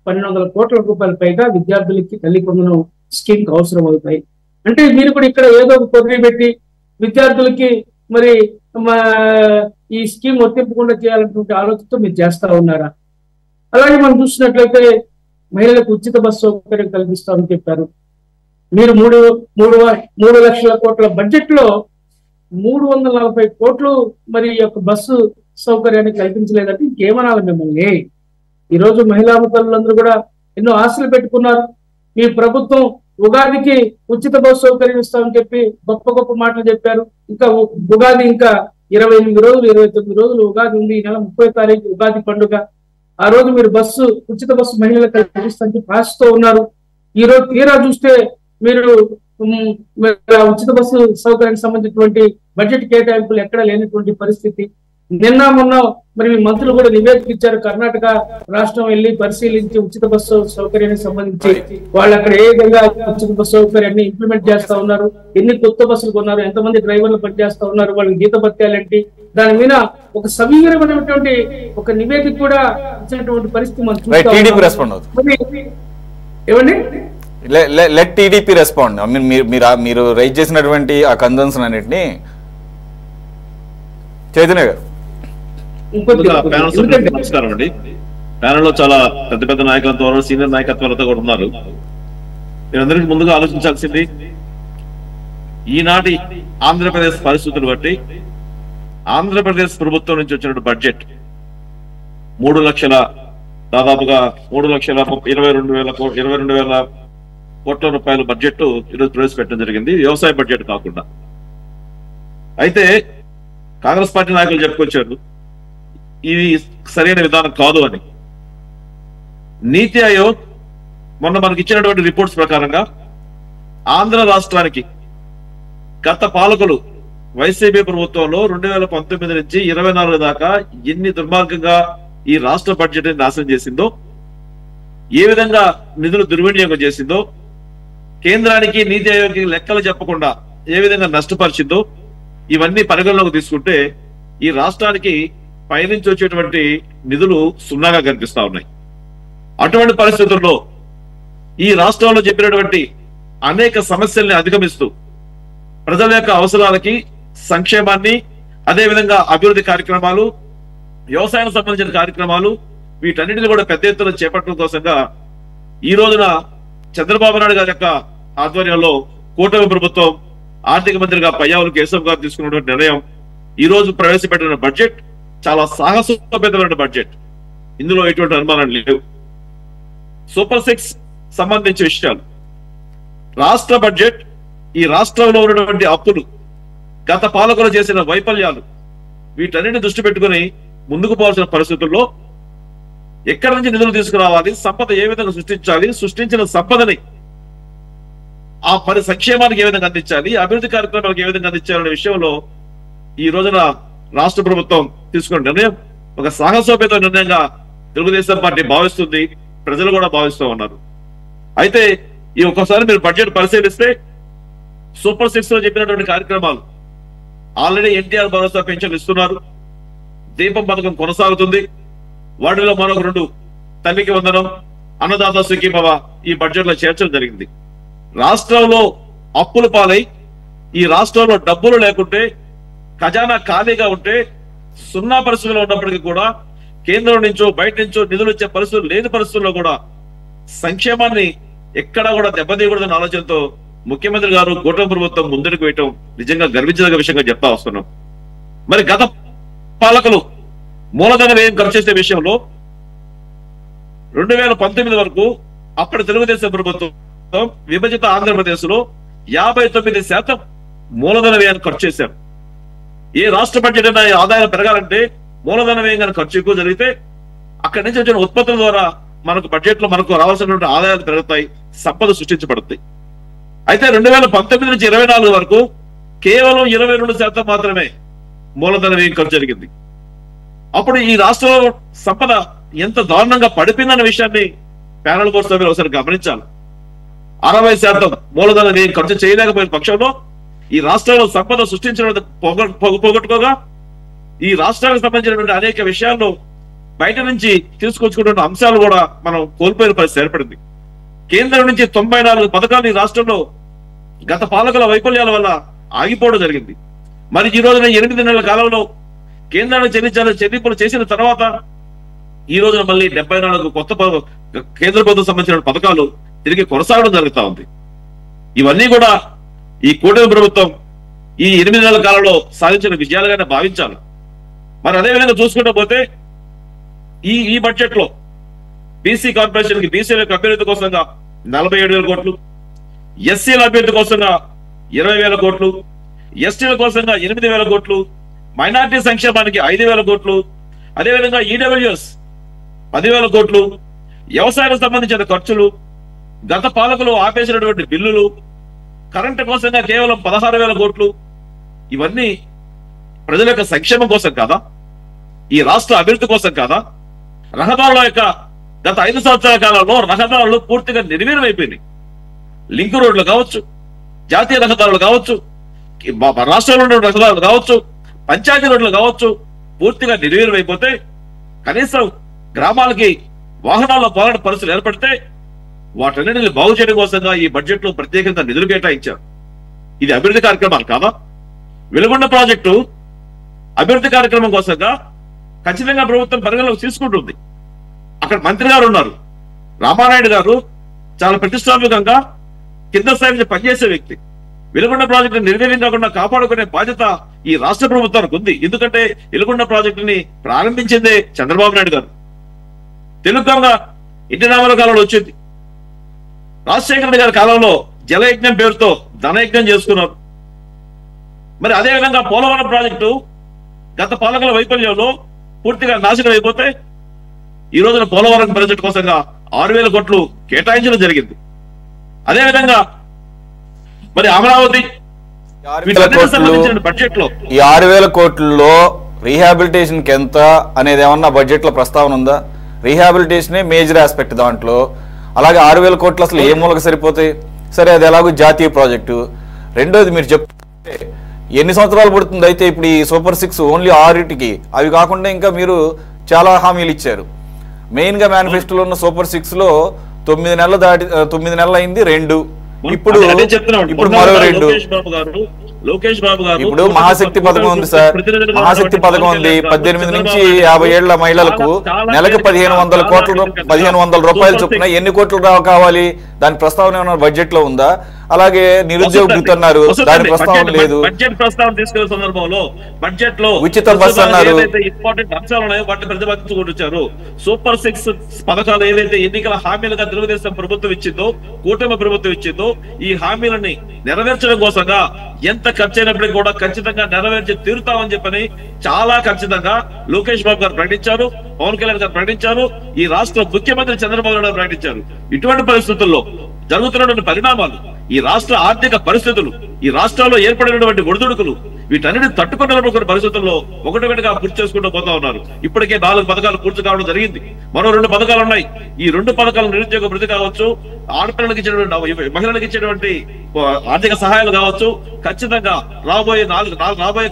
1,200 కోట్ల రూపాయల పైగా విద్యార్థులకి తల్లి వందనం స్కీమ్ అవసరం అవుతాయి. అంటే మీరు కూడా ఇక్కడ ఏదో ఒక పొగిడి పెట్టి విద్యార్థులకి మరి ఈ స్కీమ్ వర్తింపకుండా చేయాలన్నటువంటి ఆలోచనతో మీరు చేస్తా ఉన్నారా? అలాగే మనం చూసినట్లయితే మహిళలకు ఉచిత బస్సు సౌకర్యం కల్పిస్తామని చెప్పారు. మీరు 3 లక్షల కోట్ల బడ్జెట్ లో 340 కోట్లు మరి యొక్క బస్సు సౌకర్యాన్ని కల్పించలేదంటే ఇంకేమనాలి మిమ్మల్ని? ఈరోజు మహిళా తల్లులందరూ కూడా ఎన్నో ఆశలు పెట్టుకున్నారు. మీ ప్రభుత్వం ఉగాదికి ఉచిత బస్సు సౌకర్యం ఇస్తామని చెప్పి గొప్ప మాటలు చెప్పారు. ఇంకా ఉగాది ఇంకా 28 రోజులు 29 రోజులు ఉగాది ఉంది. ఈ నెల 30వ తారీఖు ఉగాది పండుగ. ఆ రోజు మీరు ఉచిత బస్సు మహిళలకు కల్పిస్తామని చెప్పి ఆశతో ఉన్నారు. ఈ రోజు తీరా చూస్తే మీరు ఉచిత బస్సు సౌకర్యానికి సంబంధించినటువంటి బడ్జెట్ కేటాయింపులు ఎక్కడా లేనటువంటి పరిస్థితి. నిన్న మొన్న మరి మీ మంత్రులు కూడా నివేదిక ఇచ్చారు. కర్ణాటక రాష్ట్రం వెళ్ళి పరిశీలించి ఉచిత బస్సు సౌకర్యానికి సంబంధించి వాళ్ళు అక్కడ ఏ విధంగా ఉచిత బస్సు సౌకర్యాన్ని ఇంప్లిమెంట్ చేస్తా ఉన్నారు, ఎన్ని కొత్త బస్సులు కొన్నారు, ఎంతమంది డ్రైవర్లు పనిచేస్తా ఉన్నారు, వాళ్ళకి జీత భత్యాలేంటి, దాని మీద ఒక సమీకరమైనటువంటి ఒక నివేదిక కూడా ఇచ్చినటువంటి పరిస్థితి మనం చూస్తాం. ఏమండి లెట్ టీడీపీ రెస్పాండ్. మీరు రైజ్ చేసినటువంటి ఆ కన్సర్న్స్ అన్నిటిని చైతన్య గారు. నమస్కారం అండి. ప్యానెల్ లో చాలా పెద్ద నాయకులతో సీనియర్ నాయకత్వాలతో కూడా ఉన్నారు. మీరందరికీ ముందుగా ఆలోచించాల్సింది ఈనాటి ఆంధ్రప్రదేశ్ పరిస్థితులు బట్టి ఆంధ్రప్రదేశ్ ప్రభుత్వం నుంచి వచ్చిన బడ్జెట్ 3 లక్షల దాదాపుగా 3,22,000 కోట్ల రూపాయల బడ్జెట్ ఈరోజు ప్రవేశపెట్టడం జరిగింది, వ్యవసాయ బడ్జెట్ కాకుండా. అయితే కాంగ్రెస్ పార్టీ నాయకులు చెప్పుకొచ్చారు ఇది సరైన విధానం కాదు అని. నీతి ఆయోగ్ మొన్న మనకి ఇచ్చినటువంటి రిపోర్ట్స్ ప్రకారంగా ఆంధ్ర రాష్ట్రానికి గత పాలకులు వైసీపీ ప్రభుత్వంలో 2019 నుంచి 24 దాకా ఎన్ని దుర్మార్గంగా ఈ రాష్ట్ర బడ్జెట్ ని నాశనం చేసిందో, ఏ విధంగా నిధులు దుర్వినియోగం చేసిందో, కేంద్రానికి నీతి ఆయోగ్కి లెక్కలు చెప్పకుండా ఏ విధంగా నష్టపరిచిందో ఇవన్నీ పరిగణలోకి తీసుకుంటే ఈ రాష్ట్రానికి పైనుంచి వచ్చేటువంటి నిధులు సున్నాగా కనిపిస్తా ఉన్నాయి. అటువంటి పరిస్థితుల్లో ఈ రాష్ట్రంలో చెప్పినటువంటి అనేక సమస్యల్ని అధిగమిస్తూ ప్రజల యొక్క అవసరాలకి, సంక్షేమాన్ని, అదేవిధంగా అభివృద్ధి కార్యక్రమాలు, వ్యవసాయానికి సంబంధించిన కార్యక్రమాలు వీటన్నిటిని కూడా పెద్ద ఎత్తున చేపట్టడం కోసంగా ఈ రోజున చంద్రబాబు నాయుడు గారి యొక్క ఆధ్వర్యంలో కూటమి ప్రభుత్వం ఆర్థిక మంత్రిగా పయ్యావుల కేశవ్ గారు తీసుకున్నటువంటి నిర్ణయం, ఈ రోజు ప్రవేశపెట్టిన బడ్జెట్ చాలా సాహసోపేతమైన బడ్జెట్. ఇందులో ఎటువంటి అనుమానాలు లేవు. సూపర్ 6 సంబంధించిన విషయాలు, రాష్ట్ర బడ్జెట్, ఈ రాష్ట్రంలో ఉన్నటువంటి అప్పులు, గత పాలకులు చేసిన వైఫల్యాలు వీటన్నిటిని దృష్టి పెట్టుకుని ముందుకు పోవాల్సిన పరిస్థితుల్లో ఎక్కడి నుంచి నిధులు తీసుకురావాలి, సంపద ఏ విధంగా సృష్టించాలి, సృష్టించిన సంపదని ఆ సంక్షేమానికి ఏ విధంగా అందించాలి, అభివృద్ధి కార్యక్రమాలకు ఏ విధంగా అందించాలనే విషయంలో ఈ రోజున రాష్ట్ర ప్రభుత్వం తీసుకున్న నిర్ణయం ఒక సాహసోపేత నిర్ణయంగా తెలుగుదేశం పార్టీ భావిస్తుంది, ప్రజలు కూడా భావిస్తూ ఉన్నారు. అయితే ఈ ఒక్కసారి మీరు బడ్జెట్ పరిశీలిస్తే సూపర్ 6 లో చెప్పినటువంటి కార్యక్రమాలు ఆల్రెడీ ఎన్టీఆర్ భరోసా పెన్షన్ ఇస్తున్నారు, దీపం పథకం కొనసాగుతుంది, వాటిలో మరొక 2 తల్లికి వందనం, అన్నదాత సుఖీభవ ఈ బడ్జెట్ లో చేర్చడం జరిగింది. రాష్ట్రంలో అప్పుల పాలై ఈ రాష్ట్రంలో డబ్బులు లేకుంటే, ఖజానా ఖాళీగా ఉంటే, సున్నా పరిస్థితుల్లో ఉన్నప్పటికీ కూడా కేంద్రం నుంచో బయట నుంచో నిధులు ఇచ్చే పరిస్థితులు లేని పరిస్థితుల్లో కూడా సంక్షేమాన్ని ఎక్కడా కూడా దెబ్బతీయకూడదన్న ఆలోచనతో ముఖ్యమంత్రి గారు, కూటమి ప్రభుత్వం ముందుకు వేయటం నిజంగా గర్వించదగ్గ విషయంగా చెప్తా వస్తున్నాం. మరి గత పాలకులు మూలధన వ్యయం ఖర్చు చేసే విషయంలో 2019 వరకు అప్పటి తెలుగుదేశం ప్రభుత్వం విభజిత ఆంధ్రప్రదేశ్ లో 59% మూలధన వ్యయాన్ని ఖర్చు చేశారు. ఏ రాష్ట్ర బడ్జెట్ అయినా ఆదాయం పెరగాలంటే మూలధన వ్యయం కానీ ఖర్చు ఎక్కువ జరిగితే అక్కడి నుంచి వచ్చిన ఉత్పత్తుల ద్వారా మనకు బడ్జెట్ లో మనకు రావాల్సినటువంటి ఆదాయాలు పెరుగుతాయి, సంపద సృష్టించబడుతాయి. అయితే 2019 నుంచి 24 వరకు కేవలం 22% మాత్రమే మూలధన వ్యయం ఖర్చు జరిగింది. అప్పుడు ఈ రాష్ట్రంలో సంపద ఎంత దారుణంగా పడిపోయిందన్న విషయాన్ని ప్యానల్ బోర్డు సభ్యులు ఒకసారి గమనించాలి. 60% మూలధన వ్యయం ఖర్చు చేయలేకపోయిన పక్షంలో ఈ రాష్ట్రంలో సంపద సృష్టించడం పోగొట్టుకోగా ఈ రాష్ట్రానికి సంబంధించినటువంటి అనేక విషయాల్లో బయట నుంచి తీసుకొచ్చుకున్న అంశాలు కూడా మనం కోల్పోయిన పరిస్థితి ఏర్పడింది. కేంద్రం నుంచి 94 పథకాలు ఈ రాష్ట్రంలో గత పాలకుల వైఫల్యాల వల్ల ఆగిపోవడం జరిగింది. మరి ఈ రోజున 8 నెలల కాలంలో కేంద్రానికి చెల్లింపులు చేసిన తర్వాత ఈ రోజున మళ్ళీ 74 కొత్త కేంద్ర ప్రభుత్వం సంబంధించిన పథకాలు తిరిగి కొనసాగడం జరుగుతా ఉంది. ఇవన్నీ కూడా ఈ కూటమి ప్రభుత్వం ఈ 8 నెలల కాలంలో సాధించిన విజయాలుగానే భావించాలి. మరి అదేవిధంగా చూసుకుంటూ పోతే ఈ బడ్జెట్ లో బీసీ కార్పొరేషన్ కి బీసీల అభ్యర్థి కోసంగా 47,000 కోట్లు, ఎస్సీల అభ్యర్థి కోసంగా 20,000 కోట్లు, ఎస్టీల కోసంగా 8,000 కోట్లు, మైనార్టీ సంక్షేమానికి 5,000 కోట్లు, అదేవిధంగా ఈడబ్ల్యూఎస్ 10,000 కోట్లు, వ్యవసాయానికి సంబంధించిన ఖర్చులు, గత పాలకులు ఆపేసినటువంటి బిల్లులు, కరెంటు కోసంగా కేవలం 16,000 కోట్లు. ఇవన్నీ ప్రజల యొక్క సంక్షేమం కోసం కాదా? ఈ రాష్ట్ర అభివృద్ధి కోసం కాదా? రహదారుల యొక్క గత 5 సంవత్సరాల కాలంలో రహదారులు పూర్తిగా నిర్వీర్యమైపోయినాయి. లింక్ రోడ్లు కావచ్చు, జాతీయ రహదారులు కావచ్చు, రాష్ట్రంలో ఉన్న రహదారులు కావచ్చు, పంచాయతీ రోడ్లు కావచ్చు, పూర్తిగా నిర్వీర్యమైపోతే కనీసం గ్రామాలకి వాహనాల్లో పోరాట పరిస్థితులు ఏర్పడితే వాటన్నిటిని బాగు చేయడం కోసంగా ఈ బడ్జెట్ లో ప్రత్యేకంగా నిధులు కేటాయించారు. ఇది అభివృద్ధి కార్యక్రమాలు కాదా? వెలుగొండ ప్రాజెక్టు అభివృద్ధి కార్యక్రమం కోసంగా ఖచ్చితంగా ప్రభుత్వం పరిగణలోకి తీసుకుంటుంది. అక్కడ మంత్రి గారు ఉన్నారు, రామానాయుడు గారు చాలా ప్రతిష్టాత్మకంగా కింద స్థాయి నుంచి పనిచేసే వ్యక్తి. వెలుగొండ ప్రాజెక్టుని నిర్వీర్యం కాకుండా కాపాడుకునే బాధ్యత ఈ రాష్ట్ర ప్రభుత్వానికి ఉంది. ఎందుకంటే వెలుగొండ ప్రాజెక్టుని ప్రారంభించిందే చంద్రబాబు నాయుడు గారు. తెలుగుగా ఇంటి రామారావు కాలంలో వచ్చింది. రాజశేఖర రెడ్డి గారి కాలంలో జలయజ్ఞం పేరుతో ధనయజ్ఞం చేసుకున్నారు. మరి అదేవిధంగా పోలవరం ప్రాజెక్టు గత పాలకుల వైఫల్యంలో పూర్తిగా నాశనం అయిపోతే ఈ రోజున పోలవరం ప్రాజెక్టు కోసంగా 6,000 కోట్లు కేటాయించడం జరిగింది. అదేవిధంగా మరి అమరావతి బడ్జెట్ లో ఈ 6,000 కోట్లలో రీహాబిలిటేషన్ కి ఎంత అనేది ఏమన్నా బడ్జెట్ లో ప్రస్తావన ఉందా? రీహాబిలిటేషనే మేజర్ ఆస్పెక్ట్ దాంట్లో. అలాగే 6,000 కోట్లు అసలు ఏ మూలకి సరిపోతాయి? సరే, అది ఎలాగో జాతీయ ప్రాజెక్టు. రెండోది మీరు చెప్తే ఎన్ని సంవత్సరాలు పడుతుంది? అయితే ఇప్పుడు ఈ సూపర్ 6 ఓన్లీ 6టికి, అవి కాకుండా ఇంకా మీరు చాలా హామీలు ఇచ్చారు. మెయిన్ గా మేనిఫెస్టోలో ఉన్న సూపర్ 6లో 9 నెలలు అయింది 2, ఇప్పుడు మరో 2. లోకేష్ బాబు గారు ఇప్పుడు మహాశక్తి పథకం ఉంది సార్, మహాశక్తి పథకం ఉంది. 18 నుంచి 50 ఏళ్ల మహిళలకు నెలకు 1,500 రూపాయలు చొప్పున ఎన్ని కోట్లు కావాలి? దాని ప్రస్తావన ఏమైనా బడ్జెట్ లో ఉందా? అలాగే నిరుద్యోగ భృతి అన్నారు, దాని ప్రస్తావన లేదు. బడ్జెట్ ప్రస్తావన తీసుకునే సందర్భంలో బడ్జెట్ లో ఉచిత బస్ అన్నారు. ఇంపార్టెంట్ అంశాలు ఉన్నాయో వాటిని ప్రతిపాదించుకుంటున్నారు. సూపర్ 6 పథకాలు ఏదైతే ఎన్నికల హామీలుగా తెలుగుదేశం ప్రభుత్వం ఇచ్చిందో, కూటమి ప్రభుత్వం ఇచ్చిందో, ఈ హామీలని నెరవేర్చడం కోసంగా ఎంత ఖర్చు అయినప్పటికీ కూడా ఖచ్చితంగా నెరవేర్చి తీరుతామని చెప్పని చాలా ఖచ్చితంగా లోకేష్ బాబు గారు ప్రకటించారు, పవన్ కళ్యాణ్ గారు ప్రకటించారు, ఈ రాష్ట్ర ముఖ్యమంత్రి చంద్రబాబు నాయుడు గారు ప్రకటించారు. ఇటువంటి పరిస్థితుల్లో జరుగుతున్నటువంటి పరిణామాలు, ఈ రాష్ట్ర ఆర్థిక పరిస్థితులు, ఈ రాష్ట్రాల్లో ఏర్పడినటువంటి ఒడిదుడుకులు, వీటన్నిటిని తట్టుకున్న పరిస్థితుల్లో ఒకటొకటిగా పూర్తి చేసుకుంటూ పోతా ఉన్నారు. ఇప్పటికే 4 పథకాలు పూర్తి కావడం జరిగింది. మరో 2 పథకాలు ఉన్నాయి. ఈ 2 పథకాలు నిరుద్యోగ భృతి కావచ్చు, ఆడపిల్లలకి ఇచ్చేటువంటి మహిళలకు ఇచ్చేటువంటి ఆర్థిక సహాయాలు కావచ్చు, ఖచ్చితంగా రాబోయే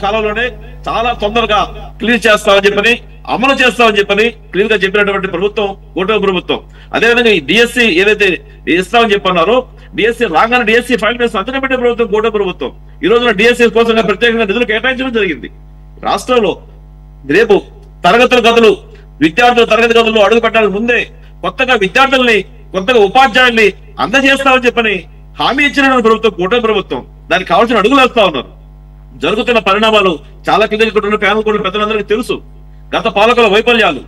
కాలంలోనే చాలా తొందరగా క్లియర్ చేస్తామని చెప్పని, అమలు చేస్తామని చెప్పని క్లియర్ గా చెప్పినటువంటి ప్రభుత్వం కూటమి ప్రభుత్వం. అదేవిధంగా ఈ డిఎస్సి ఏదైతే ఇస్తామని చెప్పన్నారో, డిఎస్సి రాగానే డిఎస్సి ఫైల్ చేసి అంచనా పెట్టే ప్రభుత్వం కూటమి ప్రభుత్వం. ఈ రోజున డిఎస్సి కోసం ప్రత్యేకంగా నిధులు కేటాయించడం జరిగింది. రాష్ట్రంలో రేపు విద్యార్థులు తరగతి గదుల్లో అడుగు పెట్టాలని ముందే కొత్తగా విద్యార్థుల్ని, కొత్తగా ఉపాధ్యాయుల్ని అందజేస్తామని చెప్పని హామీ ఇచ్చిన ప్రభుత్వం కూటమి ప్రభుత్వం. దానికి కావాల్సిన అడుగులు వేస్తా ఉన్నారు. జరుగుతున్న పరిణామాలు చాలా కింద ప్యానల్ కూడా పెద్దలందరికీ తెలుసు. గత పాలకుల వైఫల్యాలు,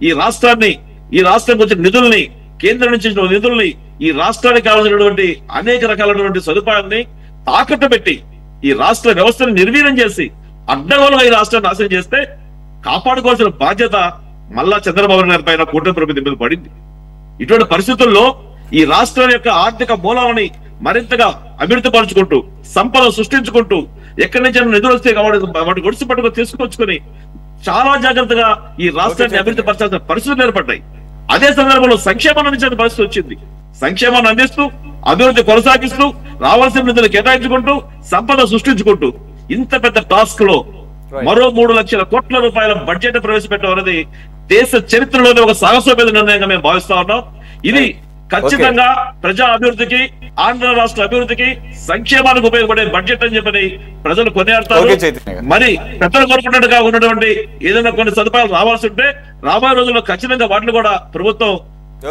ఈ రాష్ట్రం వచ్చిన నిధుల్ని, కేంద్రం నుంచి నిధుల్ని, ఈ రాష్ట్రానికి కావాల్సినటువంటి అనేక రకాలైనటువంటి సదుపాయాలని తాకట్టు పెట్టి ఈ రాష్ట్ర వ్యవస్థను నిర్వీర్యం చేసి అడ్డగోలుగా ఈ రాష్ట్రాన్ని నాశనం చేస్తే కాపాడుకోవాల్సిన బాధ్యత మళ్ళా చంద్రబాబు నాయుడు పైన కూటమి ప్రభుత్వం మీద పడింది. ఇటువంటి పరిస్థితుల్లో ఈ రాష్ట్రం యొక్క ఆర్థిక మూలాలని మరింతగా అభివృద్ధి పరుచుకుంటూ, సంపద సృష్టించుకుంటూ, ఎక్కడి నుంచి నిధులు వస్తే వాటి గొడుసు పట్టుకొని తీసుకొచ్చుకొని చాలా జాగ్రత్తగా ఈ రాష్ట్రాన్ని అభివృద్ధి పరచాల్సిన పరిస్థితులు ఏర్పడ్డాయి. అదే సందర్భంలో సంక్షేమాన్ని అందించిన పరిస్థితి వచ్చింది. సంక్షేమాన్ని అందిస్తూ, అభివృద్ధి కొనసాగిస్తూ, రావాల్సిన నిధులు కేటాయించుకుంటూ, సంపద సృష్టించుకుంటూ ఇంత పెద్ద టాస్క్ లో మరో 3 లక్షల కోట్ల రూపాయల బడ్జెట్ ప్రవేశపెట్టడం అనేది దేశ చరిత్రలోనే ఒక సాహసోపేత నిర్ణయంగా మేము భావిస్తా ఉన్నాం. ఇది ఖచ్చితంగా ప్రజా అభివృద్ధికి, ఆంధ్ర రాష్ట్ర అభివృద్ధికి, సంక్షేమానికి ఉపయోగపడే బడ్జెట్ అని చెప్పని ప్రజలు కొనియాడతారు. మరి పెద్దలు కోరుకున్నట్టుగా ఉన్నటువంటి ఏదైనా కొన్ని సదుపాయాలు రావాల్సి ఉంటే రాబోయే రోజుల్లో ఖచ్చితంగా వాటిని కూడా ప్రభుత్వం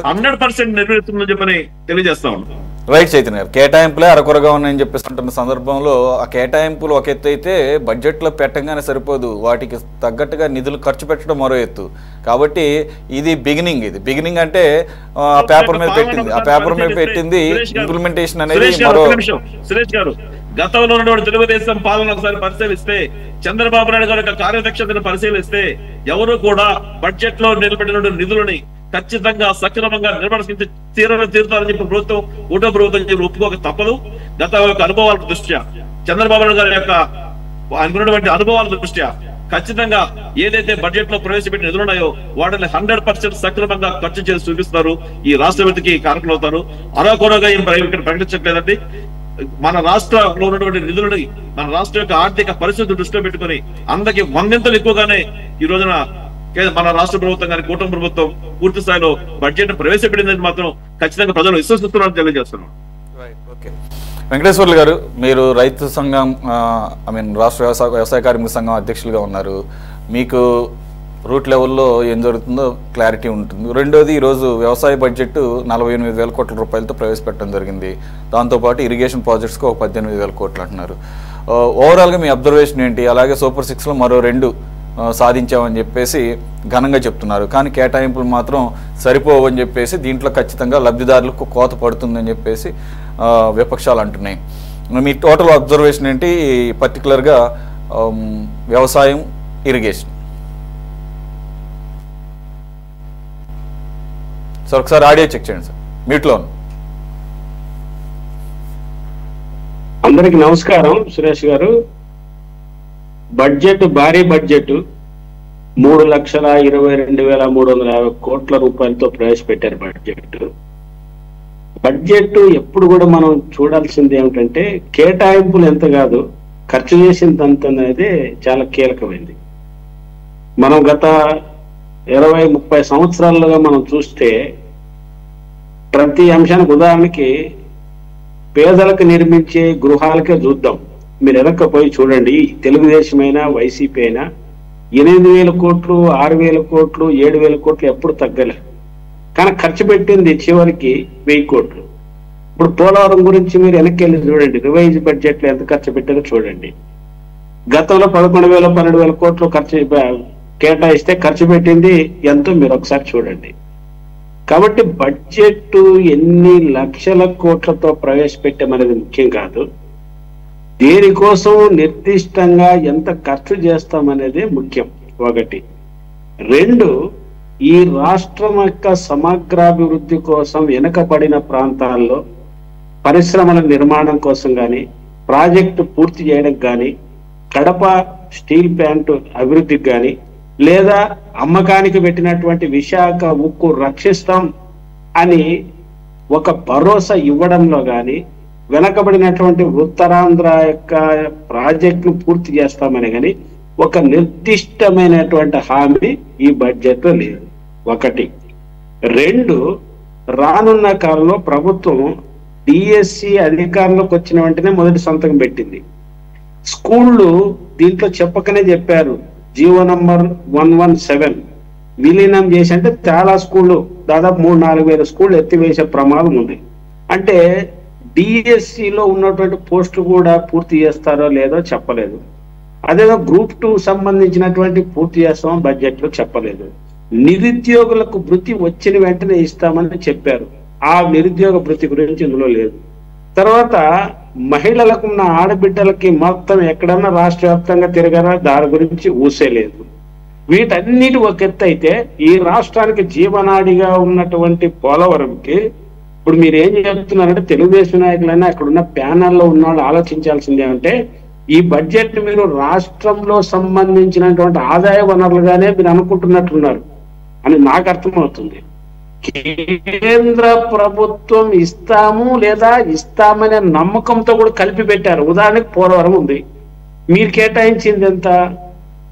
100% నెరవేరుతుందని చెప్పని తెలియజేస్తా ఉన్నాం. రైట్ చైతన్య గారు, కేటాయింపులే అరకొరగా ఉన్నాయని చెప్పేసి అంటున్న సందర్భంలో ఆ కేటాయింపులు ఒక ఎత్తు అయితే బడ్జెట్లో పెట్టంగానే సరిపోదు, వాటికి తగ్గట్టుగా నిధులు ఖర్చు పెట్టడం మరో ఎత్తు. కాబట్టి ఇది బిగినింగ్ అంటే పేపర్ మీద పెట్టింది ఇంప్లిమెంటేషన్ అనేది మరో. సురేష్ గారు, గతంలో ఉన్నటువంటి తెలుగుదేశం పాలన ఒకసారి పరిశీలిస్తే, చంద్రబాబు నాయుడు గారి యొక్క కార్యదక్షతను పరిశీలిస్తే, ఎవరు కూడా బడ్జెట్ లో నిలబడిన నిధులని ఖచ్చితంగా సక్రమంగా నిర్వహించి తీరుతారని చెప్పి కూటమి ప్రభుత్వం ఒప్పుకోక తప్పదు. గత యొక్క అనుభవాల దృష్ట్యా, చంద్రబాబు నాయుడు గారి యొక్క అనుకున్నటువంటి అనుభవాల దృష్ట్యా ఖచ్చితంగా ఏదైతే బడ్జెట్ లో ప్రవేశపెట్టిన నిధులున్నాయో వాటిని 100% సక్రమంగా ఖర్చు చేసి చూపిస్తారు. ఈ రాష్ట్ర అభివృద్ధికి కారకులు అవుతారు. అరాకొరగా ఏం ప్రకటించట్లేదండి. మన రాష్ట్రంలో ఉన్నటువంటి నిధులని, మన రాష్ట్ర యొక్క ఆర్థిక పరిస్థితులు దృష్టిలో పెట్టుకుని అందరికి 100 ఎక్కువగానే ఈ రోజున మన రాష్ట్ర ప్రభుత్వం కానీ కూటమి ప్రభుత్వం పూర్తి స్థాయిలో బడ్జెట్ ప్రవేశపెట్టిందని మాత్రం ఖచ్చితంగా ప్రజలు విశ్వసిస్తున్నారని తెలియజేస్తున్నాం. వెంకటేశ్వర్లు గారు, మీరు రైతు సంఘం రాష్ట్ర వ్యవసాయ కార్మిక సంఘం అధ్యక్షులుగా ఉన్నారు. మీకు రూట్ లెవెల్లో ఏం జరుగుతుందో క్లారిటీ ఉంటుంది. రెండోది, ఈరోజు వ్యవసాయ బడ్జెట్ 48,000 కోట్ల రూపాయలతో ప్రవేశపెట్టడం జరిగింది. దాంతోపాటు ఇరిగేషన్ ప్రాజెక్ట్స్కి ఒక 18,000 కోట్లు అంటున్నారు. ఓవరాల్గా మీ అబ్జర్వేషన్ ఏంటి? అలాగే సూపర్ 6లో మరో 2 సాధించామని చెప్పేసి ఘనంగా చెప్తున్నారు, కానీ కేటాయింపులు మాత్రం సరిపోవని చెప్పేసి, దీంట్లో ఖచ్చితంగా లబ్ధిదారులకు కోత పడుతుందని చెప్పేసి విపక్షాలు అంటున్నాయి. మీ టోటల్ అబ్జర్వేషన్ ఏంటి, పర్టికులర్గా వ్యవసాయం, ఇరిగేషన్? సార్ ఒకసారి ఆడియో చెక్ చేయండి సార్. మీట్లో అందరికి నమస్కారం. సురేష్ గారు, బడ్జెట్ భారీ బడ్జెట్ 3,22,350 కోట్ల రూపాయలతో ప్రవేశపెట్టారు. బడ్జెట్ ఎప్పుడు కూడా మనం చూడాల్సింది ఏమిటంటే కేటాయింపులు ఎంత కాదు, ఖర్చు చేసిందంత అనేది చాలా కీలకమైంది. మనం గత 20-30 సంవత్సరాలుగా మనం చూస్తే ప్రతి అంశానికి, ఉదాహరణకి పేదలకు నిర్మించే గృహాలకే చూద్దాం. మీరు వెనక్కపోయి చూడండి, తెలుగుదేశమైనా వైసీపీ అయినా 8,000 కోట్లు, 6,000 కోట్లు, 7,000 కోట్లు ఎప్పుడు తగ్గలే. కానీ ఖర్చు పెట్టింది చివరికి 1,000 కోట్లు. ఇప్పుడు పోలవరం గురించి మీరు వెనక్కి వెళ్ళి చూడండి, రివైజ్ బడ్జెట్ లో ఎంత ఖర్చు పెట్టారో చూడండి. గతంలో 11,000, 12,000 కోట్లు కేటాయిస్తే ఖర్చు పెట్టింది ఎంతో మీరు ఒకసారి చూడండి. కాబట్టి బడ్జెట్ ఎన్ని లక్షల కోట్లతో ప్రవేశపెట్టామనేది ముఖ్యం కాదు, దేనికోసం నిర్దిష్టంగా ఎంత ఖర్చు చేస్తామనేది ముఖ్యం. ఒకటి. రెండు, ఈ రాష్ట్రం యొక్క సమగ్రాభివృద్ధి కోసం వెనుకబడిన ప్రాంతాల్లో పరిశ్రమల నిర్మాణం కోసం కానీ, ప్రాజెక్టు పూర్తి చేయడం కానీ, కడప స్టీల్ ప్లాంట్ అభివృద్ధికి కానీ, లేదా అమ్మకానికి పెట్టినటువంటి విశాఖ ఉక్కు రక్షిస్తాం అని ఒక భరోసా ఇవ్వడంలో కానీ, వెనకబడినటువంటి ఉత్తరాంధ్ర యొక్క ప్రాజెక్టును పూర్తి చేస్తామని కానీ ఒక నిర్దిష్టమైనటువంటి హామీ ఈ బడ్జెట్ లో లేదు. ఒకటి. రెండు, రానున్న కాలంలో ప్రభుత్వం డిఎస్సి అధికారంలోకి వచ్చిన వెంటనే మొదటి సంతకం పెట్టింది. స్కూళ్ళు దీంట్లో చెప్పకనే చెప్పారు, జీవో నంబర్ 117 విలీనం చేసి, అంటే చాలా స్కూళ్ళు, దాదాపు 3-4 వేల స్కూళ్ళు ఎత్తివేసే ప్రమాదం ఉంది. అంటే డిఎస్సిలో ఉన్నటువంటి పోస్టులు కూడా పూర్తి చేస్తారో లేదో చెప్పలేదు. అదేదో గ్రూప్ 2 సంబంధించినటువంటి పూర్తి చేస్తామో బడ్జెట్ లో చెప్పలేదు. నిరుద్యోగులకు భృతి వచ్చిన వెంటనే ఇస్తామని చెప్పారు, ఆ నిరుద్యోగ భృతి గురించి ఇందులో లేదు. తర్వాత మహిళలకు ఉన్న ఆడబిడ్డలకి మొత్తం ఎక్కడన్నా రాష్ట్ర వ్యాప్తంగా తిరగరా, దాని గురించి ఊసేలేదు. వీటన్నిటి ఒక ఎత్తు అయితే, ఈ రాష్ట్రానికి జీవనాడిగా ఉన్నటువంటి పోలవరంకి ఇప్పుడు మీరు ఏం చెప్తున్నారంటే, తెలుగుదేశం నాయకులైనా అక్కడ ఉన్న ప్యానల్లో ఉన్న వాళ్ళు ఆలోచించాల్సింది ఏమంటే, ఈ బడ్జెట్ మీరు రాష్ట్రంలో సంబంధించినటువంటి ఆదాయ వనరులుగానే మీరు అనుకుంటున్నట్టున్నారు అని నాకు అర్థమవుతుంది. కేంద్ర ప్రభుత్వం ఇస్తాము లేదా ఇస్తామనే నమ్మకంతో కూడా కలిపి పెట్టారు. ఉదాహరణకి పోలవరం ఉంది, మీరు కేటాయించింది ఎంత?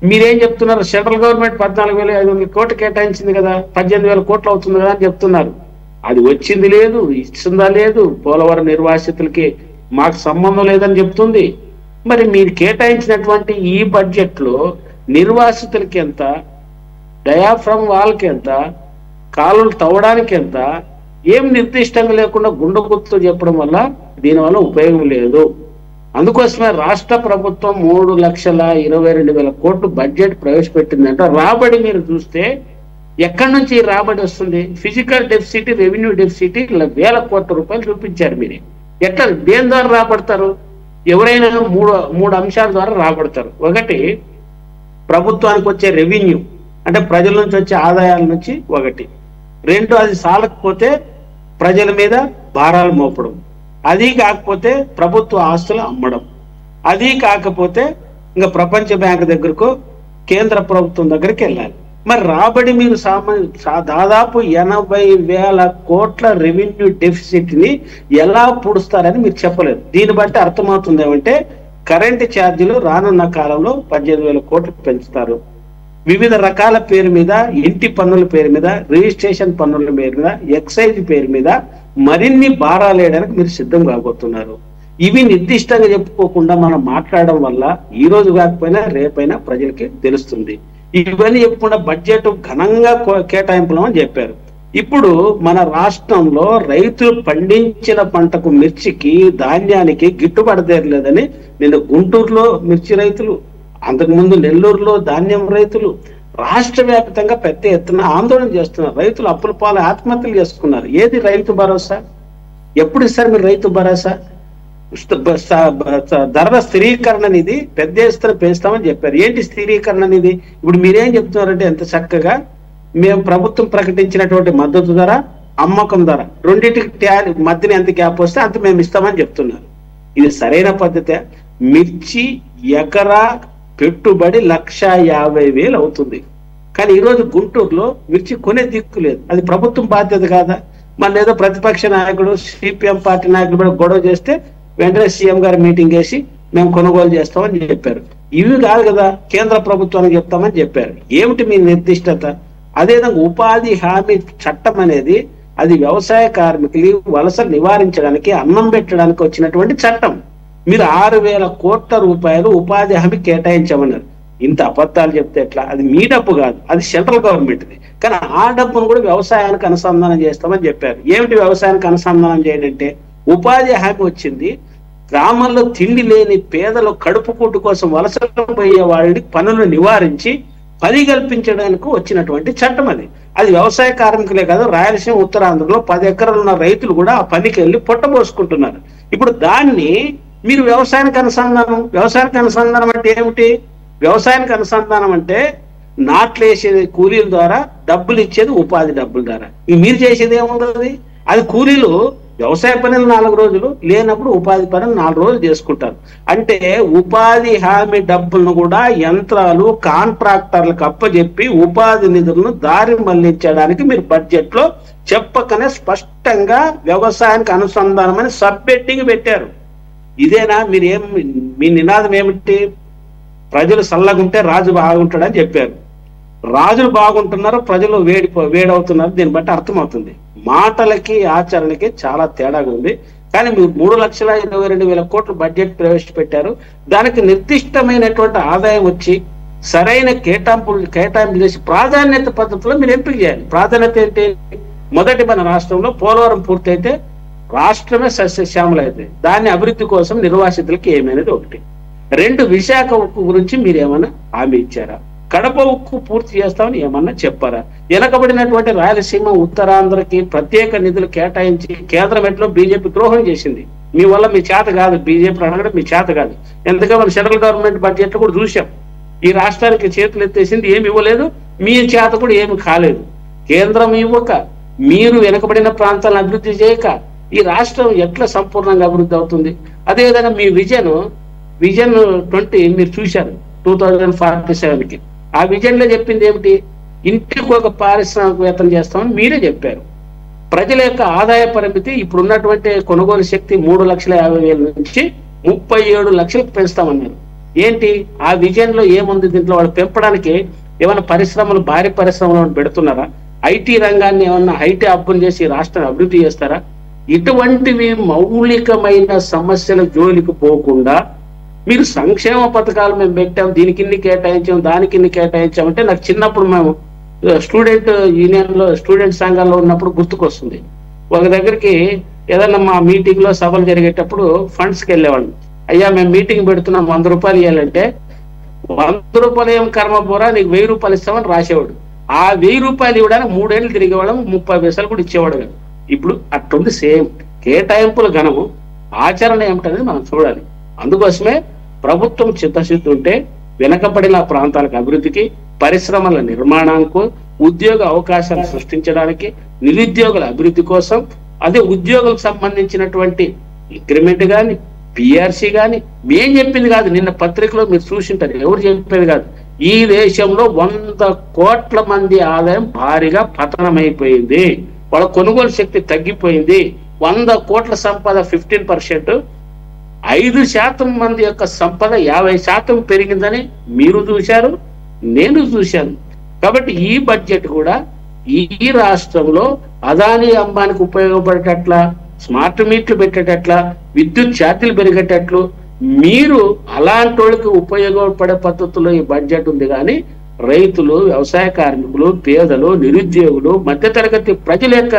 మీరేం చెప్తున్నారు, సెంట్రల్ గవర్నమెంట్ 14,500 కోట్లు కేటాయించింది కదా, 18,000 కోట్లు అవుతుంది కదా అని చెప్తున్నారు. అది వచ్చింది లేదు, ఇస్తుందా లేదు, పోలవరం నిర్వాసితులకి మాకు సంబంధం లేదని చెప్తుంది. మరి మీరు కేటాయించినటువంటి ఈ బడ్జెట్ లో నిర్వాసితులకి ఎంత, డయాఫ్రమ్ వాళ్ళకి ఎంత, కాలువలు తవ్వడానికి ఎంత, ఏం నిర్దిష్టంగా లేకుండా గుండె గుర్తు చెప్పడం వల్ల దీనివల్ల ఉపయోగం లేదు. అందుకోసమే రాష్ట్ర ప్రభుత్వం 3,22,000 కోట్లు బడ్జెట్ ప్రవేశపెట్టిందంటే, రాబడి మీరు చూస్తే ఎక్కడి నుంచి రాబడి వస్తుంది? ఫిజికల్ డెఫిసిట్, రెవెన్యూ డెఫిసిట్ 1,000 కోట్ల రూపాయలు చూపించారు. మీరు ఎట్లా, దేని ద్వారా రాబడతారు? ఎవరైనా మూడు అంశాల ద్వారా రాబడతారు. ఒకటి, ప్రభుత్వానికి వచ్చే రెవెన్యూ, అంటే ప్రజల నుంచి వచ్చే ఆదాయాల నుంచి ఒకటి. రెండు, అది సాలకపోతే ప్రజల మీద భారాలు మోపడం. అది కాకపోతే ప్రభుత్వ ఆస్తులు అమ్మడం. అది కాకపోతే ఇంకా ప్రపంచ బ్యాంక్ దగ్గరకు, కేంద్ర ప్రభుత్వం దగ్గరికి వెళ్ళాలి. మరి రాబడి మీరు దాదాపు 80,000 కోట్ల రెవెన్యూ డెఫిసిట్ ని ఎలా పూడుస్తారని మీరు చెప్పలేదు. దీన్ని బట్టి అర్థమవుతుంది ఏమంటే, కరెంటు ఛార్జీలు రానున్న కాలంలో 18,000 కోట్లు పెంచుతారు. వివిధ రకాల పేరు మీద, ఇంటి పన్నుల పేరు మీద, రిజిస్ట్రేషన్ పన్నుల పేరు మీద, ఎక్సైజ్ పేరు మీద మరిన్ని భారాలు వేయడానికి మీరు సిద్ధం కాబోతున్నారు. ఇవి నిర్దిష్టంగా చెప్పుకోకుండా మనం మాట్లాడడం వల్ల ఈ రోజు కాకపోయినా రేపైనా ప్రజలకి తెలుస్తుంది. ఇవన్నీ చెప్పకుండా బడ్జెట్ ఘనంగా కేటాయింపులు అని చెప్పారు. ఇప్పుడు మన రాష్ట్రంలో రైతులు పండించిన పంటకు, మిర్చికి, ధాన్యానికి గిట్టుబాటు లేదని నిన్న గుంటూరులో మిర్చి రైతులు, అంతకుముందు నెల్లూరులో ధాన్యం రైతులు, రాష్ట్ర వ్యాప్తంగా పెద్ద ఎత్తున ఆందోళన చేస్తున్నారు. రైతులు అప్పుల పాలు ఆత్మహత్యలు చేసుకున్నారు. ఏది రైతు భరోసా? ఎప్పుడు ఇస్తారు మీరు రైతు భరోసా? ధరల స్థిరీకరణ నిధి పెద్ద ఎత్తున పెంచుతామని చెప్పారు. ఏంటి స్థిరీకరణ నిధి? ఇప్పుడు మీరేం చెప్తున్నారంటే, ఎంత చక్కగా మేము ప్రభుత్వం ప్రకటించినటువంటి మద్దతు ధర అమ్మకం ధర రెండింటికి మధ్యన ఎంత గ్యాప్ వస్తే అంత మేము ఇస్తామని చెప్తున్నారు. ఇది సరైన పద్ధతే? మిర్చి ఎకరా పెట్టుబడి 1,50,000 అవుతుంది. కానీ ఈరోజు గుంటూరులో మిర్చి కొనే దిక్కు లేదు. అది ప్రభుత్వం బాధ్యత కాదా? మన ఏదో ప్రతిపక్ష నాయకుడు సిపిఎం పార్టీ నాయకులు కూడా గొడవ చేస్తే వెంటనే సీఎం గారు మీటింగ్ వేసి మేము కొనుగోలు చేస్తామని చెప్పారు. ఇవి కాదు కదా, కేంద్ర ప్రభుత్వానికి చెప్తామని చెప్పారు. ఏమిటి మీ నిర్దిష్టత? అదేవిధంగా ఉపాధి హామీ చట్టం అనేది అది వ్యవసాయ కార్మికులు వలసలు నివారించడానికి, అన్నం పెట్టడానికి వచ్చినటువంటి చట్టం. మీరు 6,000 కోట్ల రూపాయలు ఉపాధి హామీ కేటాయించామన్నారు. ఇంత అబద్ధాలు చెప్తే ఎట్లా? అది మీ డబ్బు కాదు, అది సెంట్రల్ గవర్నమెంట్ది. కానీ ఆ డబ్బును కూడా వ్యవసాయానికి అనుసంధానం చేస్తామని చెప్పారు. ఏమిటి వ్యవసాయానికి అనుసంధానం చేయాలంటే, ఉపాధి హామీ వచ్చింది, గ్రామంలో తిండి లేని పేదలు కడుపు కూటు కోసం వలసలు పోయే వాళ్ళని పనులు నివారించి పని కల్పించడానికి వచ్చినటువంటి చట్టం అది. అది వ్యవసాయ కార్మికులే కాదు, రాయలసీమ ఉత్తరాంధ్రలో 10 ఎకరాలు ఉన్న రైతులు కూడా ఆ పనికి వెళ్ళి పొట్టబోసుకుంటున్నారు. ఇప్పుడు దాన్ని మీరు వ్యవసాయానికి అనుసంధానం అంటే ఏమిటి? వ్యవసాయానికి అనుసంధానం అంటే నాట్లు వేసేది కూలీల ద్వారా, డబ్బులు ఇచ్చేది ఉపాధి డబ్బుల ద్వారా. మీరు చేసేది ఏముంటుంది? అది కూలీలు వ్యవసాయ పనులు 4 రోజులు, లేనప్పుడు ఉపాధి పనులు 4 రోజులు చేసుకుంటారు. అంటే ఉపాధి హామీ డబ్బులను కూడా యంత్రాలు, కాంట్రాక్టర్లకు అప్పచెప్పి ఉపాధి నిధులను దారి మళ్లించడానికి మీరు బడ్జెట్ లో చెప్పకనే స్పష్టంగా వ్యవసాయానికి అనుసంధానం అని సబ్హెడ్డింగ్ పెట్టారు. ఇదేనా మీ నినాదం ఏమిటి? ప్రజలు చల్లగుంటే రాజు బాగుంటాడని చెప్పారు. రాజులు బాగుంటున్నారు, ప్రజలు వేడవుతున్నారు. దీన్ని బట్టి అర్థమవుతుంది మాటలకి ఆచరణకి చాలా తేడాగా ఉంది. కానీ మీరు 3,22,000 కోట్లు బడ్జెట్ ప్రవేశపెట్టారు. దానికి నిర్దిష్టమైనటువంటి ఆదాయం వచ్చి సరైన కేటాయింపులు చేసి ప్రాధాన్యత పద్ధతిలో మీరు ఎంపిక చేయాలి. ప్రాధాన్యత ఏంటి? మొదటి మన రాష్ట్రంలో పోలవరం పూర్తయితే రాష్ట్రమే సస్యశ్యామల అయితే దాన్ని అభివృద్ధి కోసం నిర్వాసితులకి ఏమైనది ఒకటి. 2, విశాఖ ఉక్కు గురించి మీరు ఏమన్నా హామీ ఇచ్చారా? కడప ఉక్కు పూర్తి చేస్తామని ఏమన్నా చెప్పారా? వెనకబడినటువంటి రాయలసీమ ఉత్తరాంధ్రకి ప్రత్యేక నిధులు కేటాయించి కేంద్రం ఎట్లో బీజేపీ ద్రోహం చేసింది. మీ వల్ల మీ చేత కాదు, బీజేపీ అడగడం మీ చేత కాదు. ఎందుకంటే మనం సెంట్రల్ గవర్నమెంట్ బడ్జెట్ కూడా చూసాం. ఈ రాష్ట్రానికి చేతులు ఎత్తేసింది, ఏమి ఇవ్వలేదు. మీ చేత కూడా ఏమి కాలేదు. కేంద్రం ఇవ్వక, మీరు వెనకబడిన ప్రాంతాలను అభివృద్ధి చేయక ఈ రాష్ట్రం ఎట్లా సంపూర్ణంగా అభివృద్ధి అవుతుంది? అదేవిధంగా మీ విజన్ 20 మీరు చూశారు 2047కి. ఆ విజన్ లో చెప్పింది ఏమిటి? ఇంటికి ఒక పారిశ్రామికవేత్తలు చేస్తామని మీరే చెప్పారు. ప్రజల యొక్క ఆదాయ పరిమితి ఇప్పుడున్నటువంటి కొనుగోలు శక్తి 3,50,000 నుంచి 37 లక్షలకు పెంచుతామన్నారు. ఏంటి ఆ విజన్ లో ఏముంది? దీంట్లో వాళ్ళు పెంపడానికి ఏమైనా పరిశ్రమలు, భారీ పరిశ్రమలను పెడుతున్నారా? ఐటీ రంగాన్ని ఏమన్నా ఐటీ హబ్బులు చేసి రాష్ట్రాన్ని అభివృద్ధి చేస్తారా? ఇటువంటివి మౌలికమైన సమస్యల జోలికి పోకుండా మీరు సంక్షేమ పథకాలు మేము పెట్టాం, దీనికి ఇన్ని కేటాయించాం, దానికి ఇన్ని కేటాయించామంటే నాకు చిన్నప్పుడు మేము స్టూడెంట్ యూనియన్లో, స్టూడెంట్ సంఘాల్లో ఉన్నప్పుడు గుర్తుకొస్తుంది. ఒక దగ్గరికి ఏదన్నా మా మీటింగ్ లో సభలు జరిగేటప్పుడు ఫండ్స్కి వెళ్ళేవాడిని. అయ్యా మేము మీటింగ్ పెడుతున్నాం, 100 రూపాయలు ఇవ్వాలంటే 100 రూపాయలు ఏం కర్మ పోరా, నీకు 1000 రూపాయలు ఇస్తామని రాసేవాడు. ఆ 1000 రూపాయలు ఇవ్వడానికి 3 ఏళ్ళు తిరిగేవాళ్ళం, 30 పైసలు కూడా ఇచ్చేవాడు కాదు. ఇప్పుడు అట్టుంది. సేమ్ కేటాయింపుల ఘనము, ఆచరణ ఏమిటనేది మనం చూడాలి. అందుకోసమే ప్రభుత్వం చిత్తశుద్ధి ఉంటే వెనకబడిన ప్రాంతాలకు అభివృద్ధికి, పరిశ్రమల నిర్మాణానికి, ఉద్యోగ అవకాశాలు సృష్టించడానికి, నిరుద్యోగుల అభివృద్ధి కోసం, అదే ఉద్యోగులకు సంబంధించినటువంటి ఇంక్రిమెంట్ కానీ, పిఆర్సీ కానీ మేం చెప్పింది కాదు. నిన్న పత్రికలో మీరు చూసింటారు, ఎవరు చెప్పేది కాదు. ఈ దేశంలో 100 కోట్ల మంది ఆదాయం భారీగా పతనమైపోయింది. వాళ్ళ కొనుగోలు శక్తి తగ్గిపోయింది. 100 కోట్ల సంపద 15%, 5% మంది యొక్క సంపద 50% పెరిగిందని మీరు చూశారు, నేను చూశాను. కాబట్టి ఈ బడ్జెట్ కూడా ఈ రాష్ట్రంలో అదానీ అంబానికి ఉపయోగపడేటట్ల, స్మార్ట్ మీటర్లు పెట్టేటట్ల, విద్యుత్ ఛార్జీలు పెరిగేటట్లు మీరు అలాంటి వాళ్ళకి ఉపయోగపడే పద్ధతుల్లో ఈ బడ్జెట్ ఉంది. కానీ రైతులు, వ్యవసాయ కార్మికులు, పేదలు, నిరుద్యోగులు, మధ్యతరగతి ప్రజల యొక్క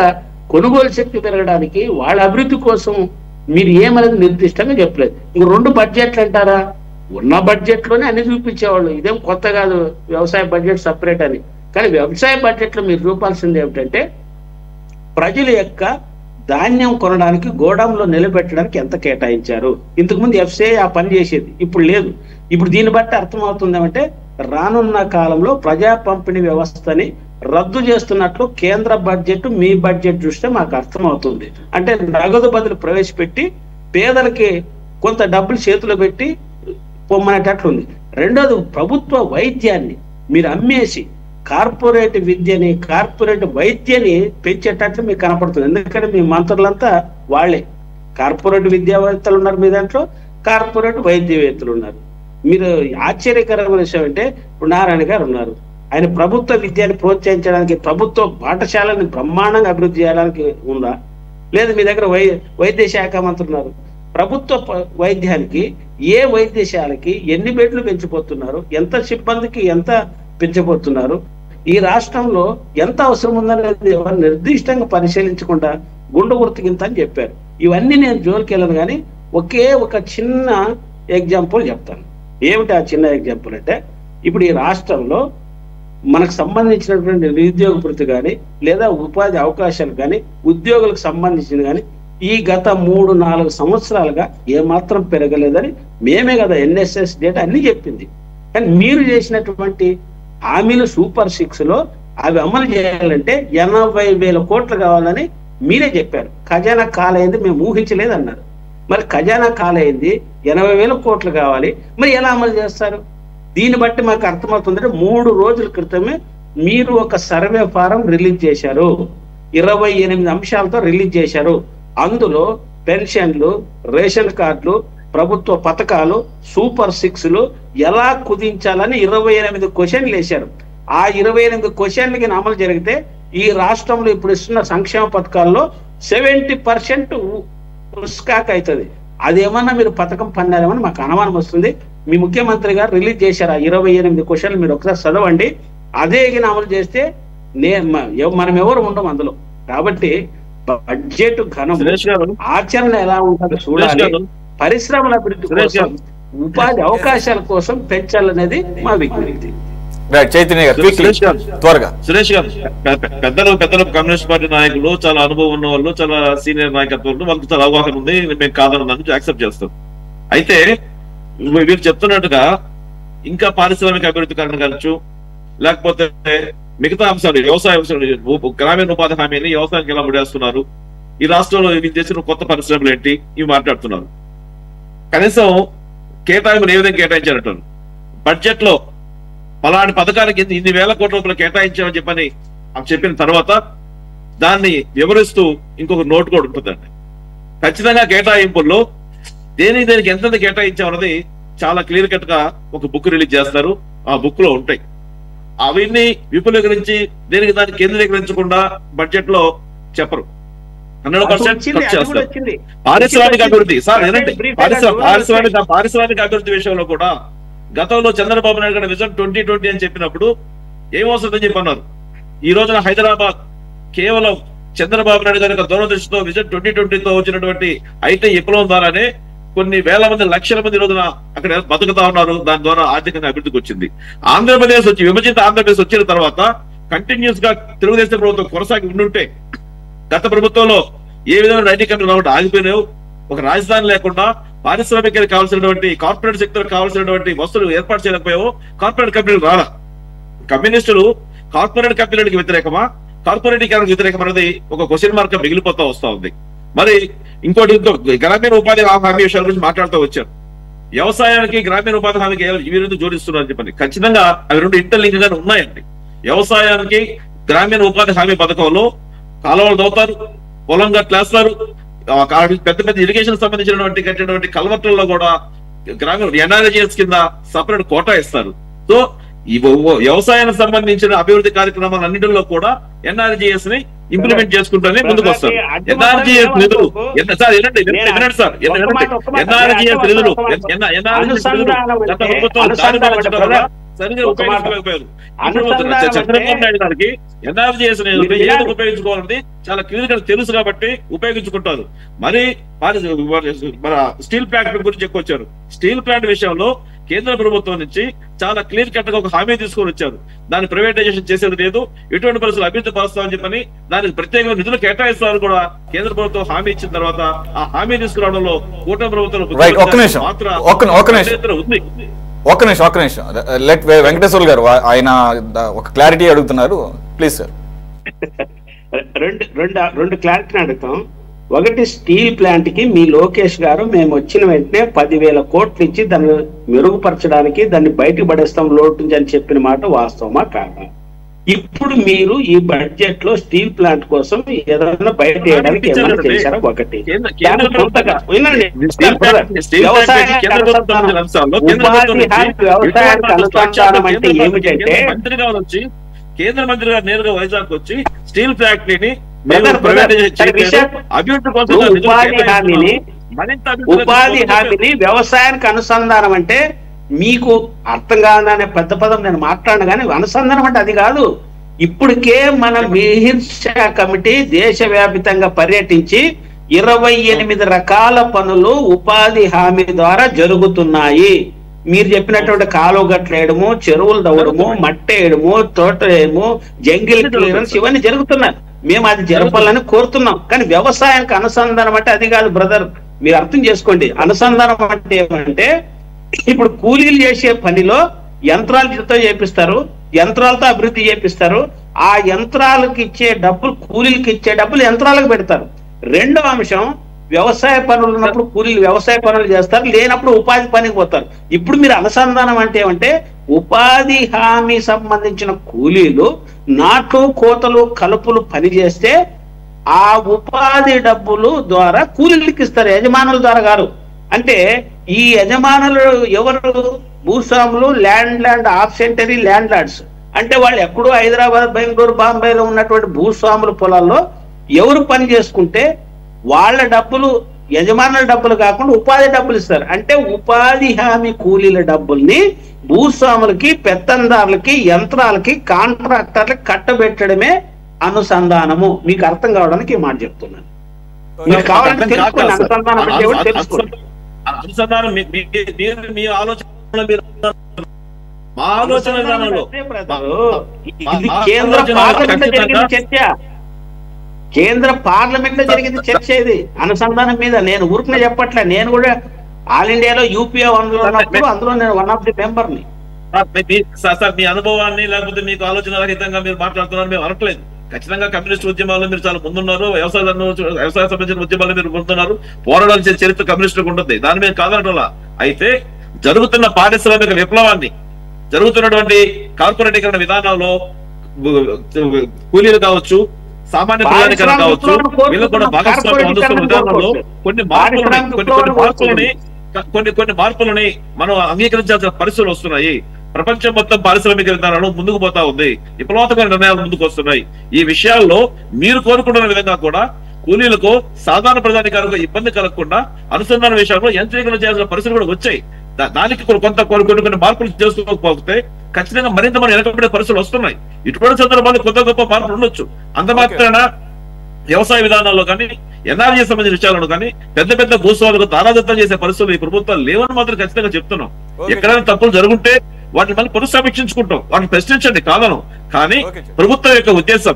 కొనుగోలు శక్తి పెరగడానికి, వాళ్ళ అభివృద్ధి కోసం మీరు ఏమనేది నిర్దిష్టంగా చెప్పలేదు. ఇంక 2 బడ్జెట్లు అంటారా? ఉన్న బడ్జెట్ లోనే అన్ని చూపించేవాళ్ళు. ఇదేం కొత్త కాదు వ్యవసాయ బడ్జెట్ సపరేట్ అని. కానీ వ్యవసాయ బడ్జెట్ లో మీరు చూపాల్సింది ఏమిటంటే ప్రజల యొక్క ధాన్యం కొనడానికి, గోడాంలో నిలబెట్టడానికి ఎంత కేటాయించారు. ఇంతకుముందు ఎఫ్సిఐ ఆ పని చేసేది, ఇప్పుడు లేదు. ఇప్పుడు దీన్ని బట్టి అర్థమవుతుంది ఏమంటే రానున్న కాలంలో ప్రజా పంపిణీ వ్యవస్థని రద్దు చేస్తున్నట్లు కేంద్ర బడ్జెట్ మీ బడ్జెట్ చూస్తే మాకు అర్థమవుతుంది. అంటే నగదు బదులు ప్రవేశపెట్టి పేదలకి కొంత డబ్బులు చేతిలో పెట్టి పొమ్మనేటట్లుంది. రెండోది ప్రభుత్వ వైద్యాన్ని మీరు అమ్మేసి కార్పొరేట్ విద్యని కార్పొరేట్ వైద్యని పెంచేటట్లు మీకు కనపడుతుంది. ఎందుకంటే మీ మంత్రులంతా వాళ్ళే కార్పొరేట్ విద్యావేత్తలు ఉన్నారు, మీ దాంట్లో కార్పొరేట్ వైద్యవేత్తలు ఉన్నారు. మీరు ఆశ్చర్యకరమైన విషయం అంటే ఇప్పుడు నారాయణ గారు ఉన్నారు, ఆయన ప్రభుత్వ విద్యను ప్రోత్సహించడానికి ప్రభుత్వ పాఠశాలను బ్రహ్మాండంగా అభివృద్ధి చేయడానికి ఉందా? లేదు మీ దగ్గర వైద్య శాఖ మంత్రులు ఉన్నారు. ప్రభుత్వ వైద్యానికి ఏ వైద్యశాలకి ఎన్ని బెడ్లు పెంచిపోతున్నారు, ఎంత సిబ్బందికి ఎంత పెంచబోతున్నారు, ఈ రాష్ట్రంలో ఎంత అవసరం ఉందనేది ఎవరు నిర్దిష్టంగా పరిశీలించకుండా గుండు గుర్తింత అని చెప్పారు. ఇవన్నీ నేను జోలికి వెళ్ళను, కానీ ఒకే ఒక చిన్న ఎగ్జాంపుల్ చెప్తాను. ఏమిటి ఆ చిన్న ఎగ్జాంపుల్ అంటే, ఇప్పుడు ఈ రాష్ట్రంలో మనకు సంబంధించినటువంటి నిరుద్యోగ వృత్తి కానీ లేదా ఉపాధి అవకాశాలు కానీ ఉద్యోగులకు సంబంధించింది కానీ ఈ గత 3-4 సంవత్సరాలుగా ఏమాత్రం పెరగలేదని మేమే కదా ఎన్ఎస్ఎస్ డేటా అన్ని చెప్పింది. కానీ మీరు చేసినటువంటి హామీలు సూపర్ 6లో అవి అమలు చేయాలంటే 80,000 కోట్లు కావాలని మీరే చెప్పారు. ఖజానా కాలైంది, మేము ఊహించలేదు అన్నారు. మరి ఖజానా కాలైంది, 80,000 కోట్లు కావాలి, మరి ఎలా అమలు చేస్తారు? దీన్ని బట్టి మాకు అర్థమవుతుందంటే 3 రోజుల క్రితమే మీరు ఒక సర్వే ఫారం రిలీజ్ చేశారు, 28 అంశాలతో రిలీజ్ చేశారు. అందులో పెన్షన్లు, రేషన్ కార్డులు, ప్రభుత్వ పథకాలు, సూపర్ 6లు ఎలా కుదించాలని 28 క్వశ్చన్లు వేశారు. ఆ 28 క్వశ్చన్లకి అమలు జరిగితే ఈ రాష్ట్రంలో ఇప్పుడు ఇస్తున్న సంక్షేమ పథకాల్లో 70% ఉస్కాక్ అవుతుంది. అదేమన్నా మీరు పథకం పన్నారేమని మాకు అనుమానం వస్తుంది. మీ ముఖ్యమంత్రి గారు రిలీజ్ చేశారు ఆ 28 క్వశ్చన్లు, మీరు ఒకసారి చదవండి. అదే అమలు చేస్తే మనం ఎవరు ఉండం అందులో. కాబట్టి బడ్జెట్ ఘనం, ఆచరణ ఎలా ఉంటుందో చూడాలి. పరిశ్రమల అభివృద్ధి కోసం, ఉపాధి అవకాశాల కోసం పెంచాలనేది మా విజ్ఞప్తి. సురేష్ గారు, పెద్దలు కమ్యూనిస్ట్ పార్టీ నాయకులు, చాలా అనుభవం ఉన్న వాళ్ళు, చాలా సీనియర్ నాయకత్వం, వాళ్ళకి చాలా అవగాహన ఉంది, మేము కాదన్నదాన్ని యాక్సెప్ట్ చేస్తాం. అయితే వీరు చెప్తున్నట్టుగా ఇంకా పారిశ్రామిక అభివృద్ధి కారణం కావచ్చు, లేకపోతే మిగతా అంశాలు, వ్యవసాయ గ్రామీణ ఉపాధి హామీని వ్యవసాయానికి ఎలా ముడేస్తున్నారు, ఈ రాష్ట్రంలో వీళ్ళు చేసిన కొత్త పరిశ్రమలు ఏంటి, ఇవి మాట్లాడుతున్నారు. కనీసం కేటాయింపులు ఏ విధంగా కేటాయించారంటారు? బడ్జెట్ లో పలాంటి పథకాలకి ఇన్ని వేల కోట్ల రూపాయలు కేటాయించామని చెప్పిన తర్వాత దాన్ని వివరిస్తూ ఇంకొక నోట్ కూడా ఉంటుందండి. ఖచ్చితంగా కేటాయింపుల్లో దేనికి ఎంతెంత కేటాయించామన్నది చాలా క్లియర్ కట్ గా ఒక బుక్ రిలీజ్ చేస్తారు. ఆ బుక్ లో ఉంటాయి. అవన్నీ విపులీకరించి దాన్ని కేంద్రీకరించకుండా బడ్జెట్ లో చెప్పరు. 100% ఖర్చు చేస్తారు. పారిశ్రామిక అభివృద్ధి సార్ ఏనండి, పారిశ్రామిక అభివృద్ధి విషయంలో కూడా గతంలో చంద్రబాబు నాయుడు గారు విజన్ 2020 అని చెప్పినప్పుడు ఏమవుతుందని చెప్పన్నారు. ఈ రోజున హైదరాబాద్ కేవలం చంద్రబాబు నాయుడు గారి యొక్క దూరదృష్టితో విజన్ 2020తో వచ్చినటువంటి ఐటీ విప్లవం ద్వారానే కొన్ని వేల మంది, లక్షల మంది రోజున అక్కడ బతుకుతా ఉన్నారు. దాని ద్వారా ఆర్థికంగా అభివృద్ధికి వచ్చింది. ఆంధ్రప్రదేశ్ వచ్చి విభజిత ఆంధ్రప్రదేశ్ వచ్చిన తర్వాత కంటిన్యూస్ గా తెలుగుదేశం ప్రభుత్వం కొనసాగి ఉండుంటే గత ప్రభుత్వంలో ఏ విధమైన ఐటీ కంపెనీలు రావడం ఆగిపోయినావు, ఒక రాజధాని లేకుండా పారిశ్రామిక కావాల్సినటువంటి కార్పొరేట్ సెక్టర్ కావాల్సినటువంటి వస్తువులు ఏర్పాటు చేయలేకపోయావు. కార్పొరేట్ కంపెనీలు రాలా. కమ్యూనిస్టులు కార్పొరేట్ కంపెనీలకు వ్యతిరేకమా, కార్పొరేటీకరణకు వ్యతిరేకం అనేది ఒక క్వశ్చన్ మార్క్ మిగిలిపోతా వస్తా ఉంది. మరి ఇంకో గ్రామీణ ఉపాధి హామీ విషయాల గురించి మాట్లాడుతూ వచ్చారు. వ్యవసాయానికి గ్రామీణ ఉపాధి హామీకి ఇవి రెండు జోడిస్తున్నారు చెప్పండి. ఖచ్చితంగా అవి రెండు ఇంటర్లింక్ గానే ఉన్నాయండి. వ్యవసాయానికి గ్రామీణ ఉపాధి హామీ పథకంలో కాలువలు దోతారు, పొలం గట్లేస్తారు, పెద్ద పెద్ద ఇరిగేషన్ సంబంధించినటువంటి కట్టినటువంటి కల్వర్టుల్లో కూడా గ్రామీణ ఎన్ఆర్జీఎస్ కింద సపరేట్ కోటా ఇస్తారు. సో ఈ వ్యవసాయానికి సంబంధించిన అభివృద్ధి కార్యక్రమాలు అన్నింటిలో కూడా ఎన్ఆర్జీఎస్ ని ఇంప్లిమెంట్ చేసుకుంటూనే ముందుకు వస్తారు. ఎన్ఆర్జీఎస్ నిధులు సార్ వినండి సార్, ఎన్ఆర్జీఎస్ నిధులు గత ప్రభుత్వం సరిగ్గా ఉపయోగించుకోలేకపోయారు. చంద్రబాబు నాయుడు గారికి ఎన్ఆర్జీఎస్ నిధులు ఏది ఉపయోగించుకోవాలని చాలా క్లియర్ గా తెలుసు కాబట్టి ఉపయోగించుకుంటారు. మరి మన స్టీల్ ప్లాంట్ గురించి ఎక్కువ వచ్చారు. స్టీల్ ప్లాంట్ విషయంలో కేంద్ర ప్రభుత్వం నుంచి చాలా క్లియర్ కట్ గా ఒక హామీ తీసుకొని వచ్చారు. దాన్ని ప్రైవేటైజేషన్ చేసేది లేదు, ఎటువంటి పరిస్థితులు అభివృద్ధి పరుస్తామని చెప్పని దానికి ప్రత్యేకంగా నిధులు కేటాయిస్తారని కూడా కేంద్ర ప్రభుత్వం హామీ ఇచ్చిన తర్వాత ఆ హామీ తీసుకురావడంలో కూటమి ప్రభుత్వం ఒక్క నిమిషం వెంకటేశ్వర గారు ఆయన ఒక క్లారిటీ అడుగుతున్నారు. Please sir. రెండు క్లారిటీని అడుగుతాం. ఒకటి, స్టీల్ ప్లాంట్ కి మీ లోకేష్ గారు మేము వచ్చిన వెంటనే 10,000 కోట్లు ఇచ్చి దాన్ని మెరుగుపరచడానికి దాన్ని బయటకు పడేస్తాం లోటు నుంచి అని చెప్పిన మాట వాస్తవమా కాదా? ఇప్పుడు మీరు ఈ బడ్జెట్ లో స్టీల్ ప్లాంట్ కోసం ఏదైనా బయట వేయడానికి ఏమైనా చేశారా? ఒకటి, వ్యవసాయానికి అనుసంధానం అంటే ఏమిటంటే కేంద్ర మంత్రి గారు నేరుగా వైజాగ్ వచ్చి స్టీల్ ఫ్యాక్టరీని ఉపాధి హామీని వ్యవసాయానికి అనుసంధానం అంటే మీకు అర్థం కాదనే పెద్ద పదం నేను మాట్లాడను, కానీ అనుసంధానం అంటే అది కాదు. ఇప్పటికే మన మిహిర్ షా కమిటీ దేశవ్యాప్తంగా పర్యటించి 28 రకాల పనులు ఉపాధి హామీ ద్వారా జరుగుతున్నాయి. మీరు చెప్పినటువంటి కాలువ గట్లు వేయడము, చెరువులు తవ్వడము, మట్టి వేయడము, తోట వేయడము, జంగిల్ క్లియరెన్స్ ఇవన్నీ జరుగుతున్నాయి. మేము అది జరపాలని కోరుతున్నాం. కానీ వ్యవసాయానికి అనుసంధానం అంటే అది కాదు బ్రదర్, మీరు అర్థం చేసుకోండి. అనుసంధానం అంటే ఏమంటే ఇప్పుడు కూలీలు చేసే పనిలో యంత్రాలతో చేపిస్తారు, యంత్రాలతో అభివృద్ధి చేపిస్తారు. ఆ యంత్రాలకు ఇచ్చే డబ్బులు, కూలీలకు ఇచ్చే డబ్బులు యంత్రాలకు పెడతారు. రెండో అంశం, వ్యవసాయ పనులు ఉన్నప్పుడు కూలీలు వ్యవసాయ పనులు చేస్తారు, లేనప్పుడు ఉపాధి పనికి పోతారు. ఇప్పుడు మీరు అనుసంధానం అంటే ఏమంటే ఉపాధి హామీ సంబంధించిన కూలీలు నాట్లు, కోతలు, కలుపులు పని చేస్తే ఆ ఉపాధి డబ్బులు ద్వారా కూలీలకు ఇస్తారు, యజమానుల ద్వారా కాదు. అంటే ఈ యజమానులు ఎవరు? భూస్వాములు, ల్యాండ్ ఆఫ్ సెంటరీ ల్యాండ్ లార్డ్స్. అంటే వాళ్ళు ఎక్కడో హైదరాబాద్, బెంగళూరు, బాంబేలో ఉన్నటువంటి భూస్వాముల పొలాల్లో ఎవరు పని చేసుకుంటే వాళ్ళ డబ్బులు, యజమానుల డబ్బులు కాకుండా ఉపాధి డబ్బులు ఇస్తారు. అంటే ఉపాధి హామీ కూలీల డబ్బుల్ని భూస్వాములకి, పెత్తందారులకి, యంత్రాలకి, కాంట్రాక్టర్లకి కట్టబెట్టడమే అనుసంధానము. మీకు అర్థం కావడానికి ఈ మాట చెప్తున్నాను. మీకు కావాలంటే తెలుసుకోండి అనుసంధానం అంటే ఏమిటో తెలుసుకోండి. అనుసంధానం మీ ఆలోచన, మా ఆలోచన విధానంలో కేంద్ర పార్లమెంట్ లో జరిగిన చర్చ, కేంద్ర పార్లమెంట్ లో జరిగింది చర్చ ఇది అనుసంధానం మీద. నేను ఊరికనే చెప్పట్లే, నేను కూడా ఆల్ ఇండియాలో యూపీఏ ఉన్నప్పుడు అందులో నేను వన్ ఆఫ్ ది మెంబర్ని. సార్ మీ అనుభవాన్ని లేకపోతే మీకు ఆలోచన రహితంగా మీరు మాట్లాడుతున్నారు మేము అనట్లేదు. ఖచ్చితంగా కమ్యూనిస్ట్ ఉద్యమాల్లో మీరు చాలా ముందున్నారు, వ్యవసాయ సంబంధించిన ఉద్యమాల్లో మీరు ముందున్నారు, పోరాడాల్సిన చరిత్ర కమ్యూనిస్టులకు ఉంటుంది, దాని మీద కాదనటంలా. అయితే జరుగుతున్న పారిశ్రామిక విప్లవాన్ని, జరుగుతున్నటువంటి కార్పొరేటీకరణ విధానంలో కూలీలు కావచ్చు, సామాన్య ప్రజానికరణ కావచ్చు, వీళ్ళు కూడా భాగస్వామ్యం అందిస్తున్న విధానంలో కొన్ని మార్పులని మనం అంగీకరించాల్సిన పరిస్థితులు వస్తున్నాయి. ప్రపంచం మొత్తం పారిశ్రామిక విధానాలు ముందుకు పోతా ఉంది, విప్లవాత్మక నిర్ణయాలు ముందుకు వస్తున్నాయి. ఈ విషయాల్లో మీరు కోరుకుంటున్న విధంగా కూడా కూలీలకు, సాధారణ ప్రజానికాలకు ఇబ్బంది కలగకుండా అనుసంధాన విషయాల్లో యంత్రీకరణ చేయాల్సిన పరిస్థితులు కూడా వచ్చాయి. దానికి కొన్ని మార్పులు చేసుకోకపోతే ఖచ్చితంగా మరింత మనం వెనకబడే పరిస్థితులు వస్తున్నాయి. ఇటువంటి సందర్భాల్లో కొత్త గొప్ప మార్పులు ఉండొచ్చు. అంత మాత్రాన వ్యవసాయ విధానాల్లో కానీ, ఎన్ఆర్జీ సంబంధించిన విషయాలను కానీ పెద్ద పెద్ద భూస్వాములకు దారాదత్తం చేసే పరిస్థితులు ఈ ప్రభుత్వాలు లేవని మాత్రం ఖచ్చితంగా చెప్తున్నాం. ఎక్కడైనా తప్పులు జరుగుంటే వాటిని మళ్ళీ పునఃసమీక్షించుకుంటాం, వాటిని ప్రశ్నించండి కాదను. కానీ ప్రభుత్వం యొక్క ఉద్దేశం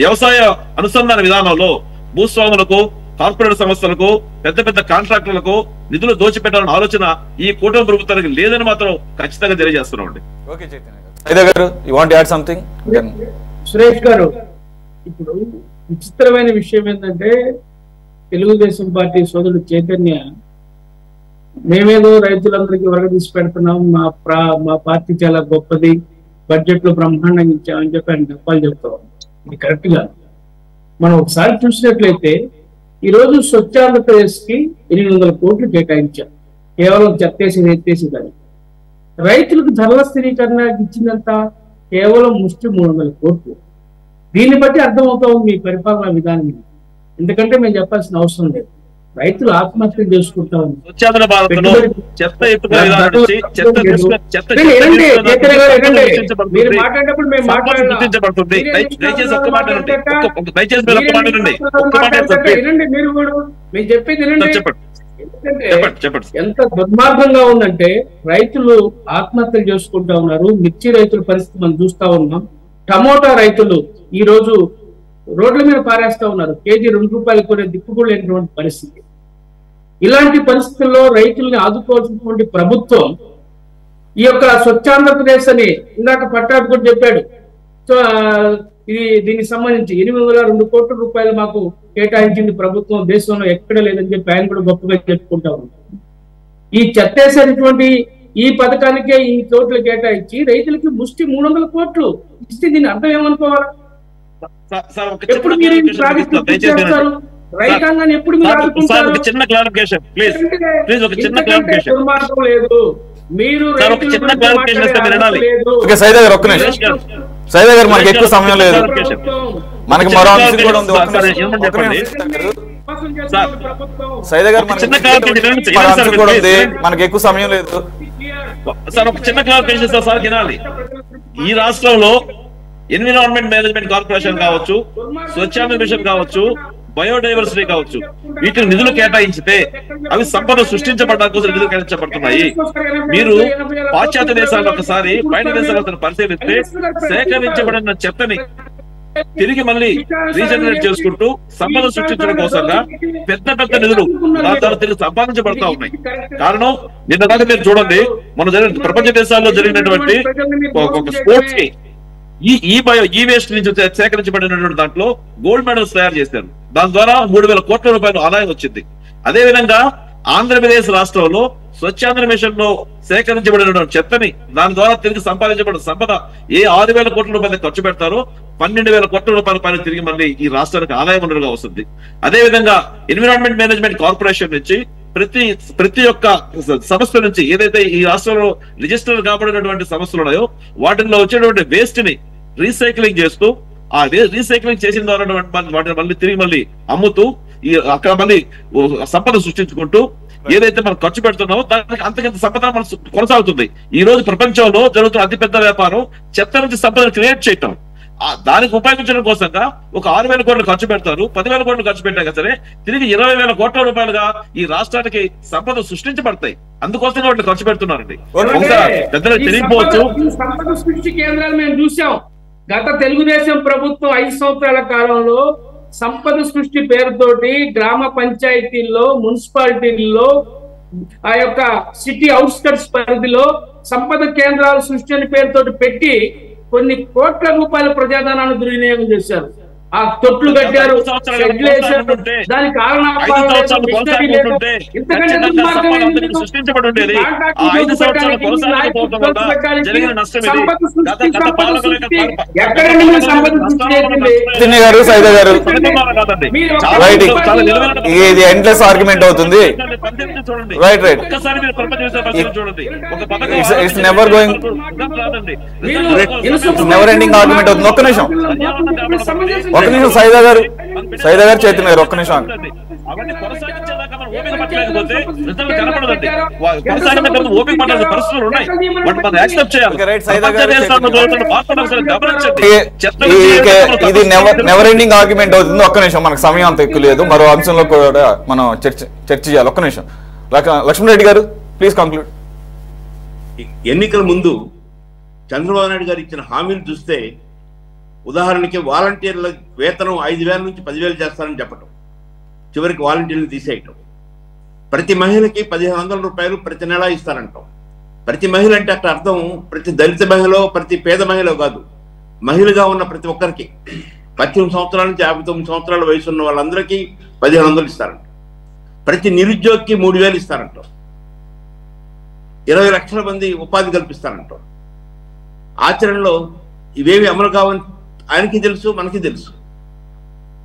వ్యవసాయ అనుసంధాన విధానంలో భూస్వాములకు, కార్పొరేట్ సంస్థలకు, పెద్ద పెద్ద కాంట్రాక్టర్లకు నిధులు దోచిపెట్టాలన్న ఆలోచన ఈ కూటమి ప్రభుత్వానికి లేదని మాత్రం ఖచ్చితంగా తెలియజేస్తున్నాం అండి. సురేష్ గారు, ఇప్పుడు విచిత్రమైన విషయం ఏంటంటే తెలుగుదేశం పార్టీ సోదరుడు చైతన్య మేమేదో రైతులందరికీ వరగదీసి పెడుతున్నాం, మా పార్టీ చాలా గొప్పది, బడ్జెట్ లో బ్రహ్మాండంగా ఇచ్చామని చెప్పి ఆయన గొప్పలు చెప్తాం. ఇది కరెక్ట్ గా మనం ఒకసారి చూసినట్లయితే ఈ రోజు స్వచ్ఛ ఆంధ్రప్రదేశ్ కి 800 కోట్లు కేటాయించాం, కేవలం చెత్తేసి ఎత్తేసి కానీ. రైతులకు ధరల స్థిరీకరణ ఇచ్చిందంత కేవలం ముష్టి 300 కోట్లు. దీన్ని బట్టి అర్థమవుతా ఉంది మీ పరిపాలనా విధానం. ఎందుకంటే మేము చెప్పాల్సిన అవసరం లేదు, రైతులు ఆత్మహత్యలు చేసుకుంటా ఉన్నారు. మీరు మాట్లాడేటప్పుడు మేము మీరు కూడా మేము చెప్పేది ఎంత దుర్మార్గంగా ఉందంటే రైతులు ఆత్మహత్యలు చేసుకుంటా ఉన్నారు. మిర్చి రైతుల పరిస్థితి మనం చూస్తా ఉన్నాం. టమోటా రైతులు ఈ రోజు రోడ్ల మీద పారేస్తా ఉన్నారు, కేజీ 2 రూపాయలు కొనే దిక్కు కూడా లేనటువంటి పరిస్థితి. ఇలాంటి పరిస్థితుల్లో రైతుల్ని ఆదుకోవాల్సినటువంటి ప్రభుత్వం ఈ యొక్క స్వచ్ఛ ఆంధ్రప్రదేశ్ అని ఇందాక పట్టాభి కూడా చెప్పాడు, సో దీనికి సంబంధించి 802 కోట్ల రూపాయలు మాకు కేటాయించింది ప్రభుత్వం, దేశంలో ఎక్కడ లేదని చెప్పి ఆయన కూడా గొప్పగా చెప్పుకుంటా ఉన్నారు. ఈ చెత్తేసేటువంటి ఈ పథకానికే ఈ కోట్లు కేటాయించి రైతులకి ముష్టి 300 కోట్లు ఇస్తే దీని అర్థం ఏమనుకోవాలి? ఎప్పుడు మీరు ఈ ప్రాజెక్టు చేస్తారు? రైతాంగాన్ని ఎప్పుడు మీరు ఆదుకుంటారు? దుర్మార్గం లేదు. మీరు సైదా గారు ఒక్క నిమిషం, సైదా గారు మనకి ఎక్కువ సమయం లేదు, మనకి మరో అంశం కూడా ఉంది. సైదా గారు మనకి కూడా ఉంది, మనకి ఎక్కువ సమయం లేదు సార్. ఒక చిన్న క్లారిఫికేషన్ సార్ వినాలి. ఈ రాష్ట్రంలో ఎన్విరాన్మెంట్ మేనేజ్మెంట్ కార్పొరేషన్ కావచ్చు, స్వచ్ఛాంధ్ర మిషన్ కావచ్చు, బయోడైవర్సిటీ కావచ్చు, వీటిని నిధులు కేటాయించితే అవి సంపద సృష్టించబడడం కోసం నిధులు కేటాయించబడుతున్నాయి. మీరు పాశ్చాత్య దేశాలను ఒకసారి బయట దేశాలను పరిశీలిస్తే సేకరించబడిన చెత్తని తిరిగి మళ్ళీ రీజనరేట్ చేసుకుంటూ సంపద సృష్టించడం కోసంగా పెద్ద పెద్ద నిధులు దాని ద్వారా తిరిగి సంపాదించబడతా ఉన్నాయి. కారణం నిన్న దాకా మీరు చూడండి, మన జరిగిన ప్రపంచ దేశాల్లో జరిగినటువంటి ఒక స్పోర్ట్స్ కి ఈ వేస్ట్ నుంచి సేకరించబడినటువంటి దాంట్లో గోల్డ్ మెడల్స్ తయారు చేశారు. దాని ద్వారా 3000 కోట్ల రూపాయలు ఆదాయం వచ్చింది. అదే విధంగా ఆంధ్రప్రదేశ్ రాష్ట్రంలో స్వచ్ఛాంధ్ర మిషన్ లో సేకరించబడిన చెత్తని దాని ద్వారా తిరిగి సంపాదించబడిన సంపద ఏ 6000 కోట్ల రూపాయలు ఖర్చు పెడతారో 12,000 కోట్ల రూపాయల పైన తిరిగి మళ్ళీ ఈ రాష్ట్రానికి ఆదాయ వనరుగా వస్తుంది. అదే విధంగా ఎన్విరాన్మెంట్ మేనేజ్మెంట్ కార్పొరేషన్ నుంచి ప్రతి ఒక్క సంస్థ నుంచి ఏదైతే ఈ రాష్ట్రంలో రిజిస్టర్ కాబడినటువంటి సంస్థలు ఉన్నాయో వాటిల్లో వచ్చేటువంటి వేస్ట్ ని రీసైక్లింగ్ చేస్తూ ఆ రీసైక్లింగ్ చేసిన ద్వారా వాటిని మళ్ళీ తిరిగి మళ్ళీ అమ్ముతూ అక్కడ మళ్ళీ సంపద సృష్టించుకుంటూ ఏదైతే మనం ఖర్చు పెడుతున్నామో దానికి అంతకంత సంపద మనం కొనసాగుతుంది. ఈ రోజు ప్రపంచంలో జరుగుతున్న అతిపెద్ద వ్యాపారం చెత్త నుంచి సంపదను క్రియేట్ చేయటం. దానికి ఉపయోగించడం కోసంగా ఒక 6,000 కోట్లు ఖర్చు పెడతారు, 10,000 కోట్లు ఖర్చు పెట్టాక సరే తిరిగి 20,000 కోట్ల రూపాయలుగా ఈ రాష్ట్రానికి సంపద సృష్టించబడతాయి. అందుకోసం వాటిని ఖర్చు పెడుతున్నారండి. పెద్దలు తెలియకపోవచ్చు. సంపద సృష్టి కేంద్రాలు మేము చూసాం. గత తెలుగుదేశం ప్రభుత్వం 5 సంవత్సరాల కాలంలో సంపద సృష్టి పేరుతోటి గ్రామ పంచాయతీల్లో, మున్సిపాలిటీల్లో, ఆ యొక్క సిటీ అవుట్స్కట్స్ పరిధిలో సంపద కేంద్రాల సృష్టి అనే పేరుతోటి పెట్టి కొన్ని కోట్ల రూపాయల ప్రజాధనాన్ని దుర్వినియోగం చేశారు. ఆ తొట్లు కట్టారు, దాని కారణం ఇది ఎండ్లెస్ ఆర్గ్యుమెంట్ అవుతుంది. Right right it's never going, never ending argument అవుతుంది. ఒక్క నిమిషం సైదా గారు చైతన్య గారు ఒక్క నిమిషం. ఇది నెవర్ ఎండింగ్ ఆర్గ్యుమెంట్ అవుతుంది. ఒక్క నిమిషం, మనకు సమయం అంత ఎక్కువ లేదు, మరో అంశంలో కూడా మనం చర్చ చేయాలి. ఒక్క నిమిషం. లక్ష్మణరెడ్డి గారు ప్లీజ్ కంక్లూడ్. ఎన్నికల ముందు చంద్రబాబు నాయుడు గారు ఇచ్చిన హామీలు చూస్తే, ఉదాహరణకి వాలంటీర్ల వేతనం 5,000 నుంచి 10,000 చేస్తారని చెప్పటం, చివరికి వాలంటీర్లు తీసేయటం, ప్రతి మహిళకి 1,500 రూపాయలు ప్రతి నెల ఇస్తారంటాం. ప్రతి మహిళ అంటే అక్కడ అర్థం ప్రతి దళిత మహిళ, ప్రతి పేద మహిళ కాదు, మహిళగా ఉన్న ప్రతి ఒక్కరికి 18 సంవత్సరాల నుంచి 59 సంవత్సరాల వయసు ఉన్న వాళ్ళందరికీ 1,500 ఇస్తారంట. ప్రతి నిరుద్యోగికి 3,000 ఇస్తారంటాం. 20 లక్షల మంది ఉపాధి కల్పిస్తారంటాం. ఆచరణలో ఇవేవి అమలు కావని ఆయనకి తెలుసు, మనకి తెలుసు.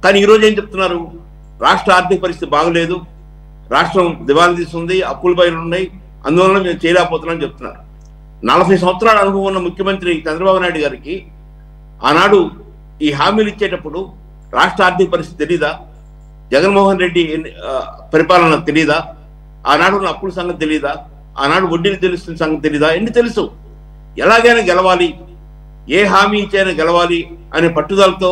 కానీ ఈరోజు ఏం చెప్తున్నారు? రాష్ట్ర ఆర్థిక పరిస్థితి బాగలేదు, రాష్ట్రం దివాళా తీస్తుంది, అప్పుల పైన ఉన్నాయి, అందువల్ల మేము చేయలేకపోతున్నామని చెప్తున్నారు. 40 సంవత్సరాల అనుభవం ఉన్న ముఖ్యమంత్రి చంద్రబాబు నాయుడు గారికి ఆనాడు ఈ హామీలు ఇచ్చేటప్పుడు రాష్ట్ర ఆర్థిక పరిస్థితి తెలీదా? జగన్మోహన్ రెడ్డి పరిపాలన తెలీదా? ఆనాడు ఉన్న అప్పుల సంగతి తెలీదా? ఆనాడు వడ్డీలు తెలుస్తున్న సంగతి తెలీదా? ఎన్ని తెలుసు. ఎలాగైనా గెలవాలి, ఏ హామీ ఇచ్చైనా గెలవాలి అనే పట్టుదలతో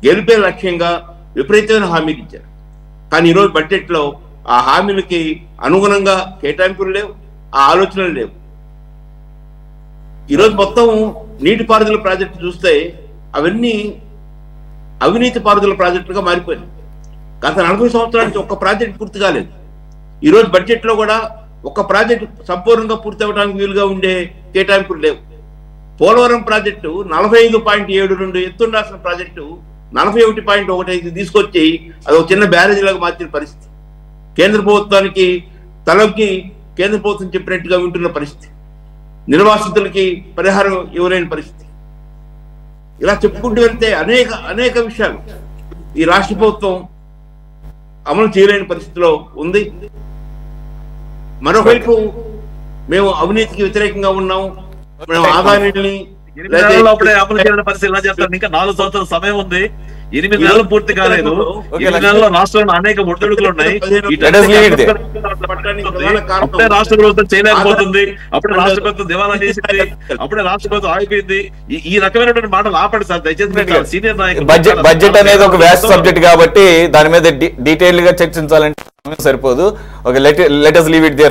గెలిపే లక్ష్యంగా విపరీతమైన హామీలు ఇచ్చారు. కానీ ఈరోజు బడ్జెట్లో ఆ హామీలకి అనుగుణంగా కేటాయింపులు లేవు, ఆ ఆలోచనలు లేవు. ఈరోజు మొత్తం నీటిపారుదల ప్రాజెక్టు చూస్తే అవన్నీ అవినీతి పారుదల ప్రాజెక్టుగా మారిపోయింది. గత 40 సంవత్సరాల నుంచి ఒక్క ప్రాజెక్ట్ పూర్తి కాలేదు. ఈరోజు బడ్జెట్లో కూడా ఒక్క ప్రాజెక్టు సంపూర్ణంగా పూర్తి అవ్వడానికి వీలుగా ఉండే కేటాయింపులు లేవు. పోలవరం ప్రాజెక్టు 45.72 ఎత్తుండాల్సిన ప్రాజెక్టు 41.15 తీసుకొచ్చి అది ఒక చిన్న బ్యారేజ్ లాగా మార్చిన పరిస్థితి. కేంద్ర ప్రభుత్వానికి తలకి కేంద్ర ప్రభుత్వం చెప్పినట్టుగా వింటున్న పరిస్థితి, నిర్వాసితులకి పరిహారం ఇవ్వలేని పరిస్థితి. ఇలా చెప్పుకుంటూ వెళ్తే అనేక విషయాలు ఈ రాష్ట్ర ప్రభుత్వం అమలు చేయలేని పరిస్థితిలో ఉంది. మరోవైపు మేము అవినీతికి వ్యతిరేకంగా ఉన్నాము, మేము ఆదాయాన్ని అప్పుడే అమలు చేయాలని పరిస్థితి ఎలా చేస్తారు? ఇంకా 4 సంవత్సరాల సమయం ఉంది, 8 నెలలు పూర్తి కాలేదు. 8 నెలల్లో రాష్ట్రంలో అనేక ఒడిదుడుకులు ఉన్నాయి. అప్పుడే రాష్ట్ర ప్రభుత్వం చేయలేకపోతుంది, అప్పుడే రాష్ట్ర ప్రభుత్వం దివాలా చేసింది, అప్పుడే రాష్ట్ర ప్రభుత్వం ఆగిపోయింది. ఈ రకమైనటువంటి మాటలు ఆపండి సార్ దయచేసి. సీనియర్ నాయకులు బడ్జెట్ అనేది ఒక వ్యాస్ట్ సబ్జెక్ట్ కాబట్టి దాని మీద డీటెయిల్ గా చర్చించాలంటే సరిపోదు. Okay, let us leave it there.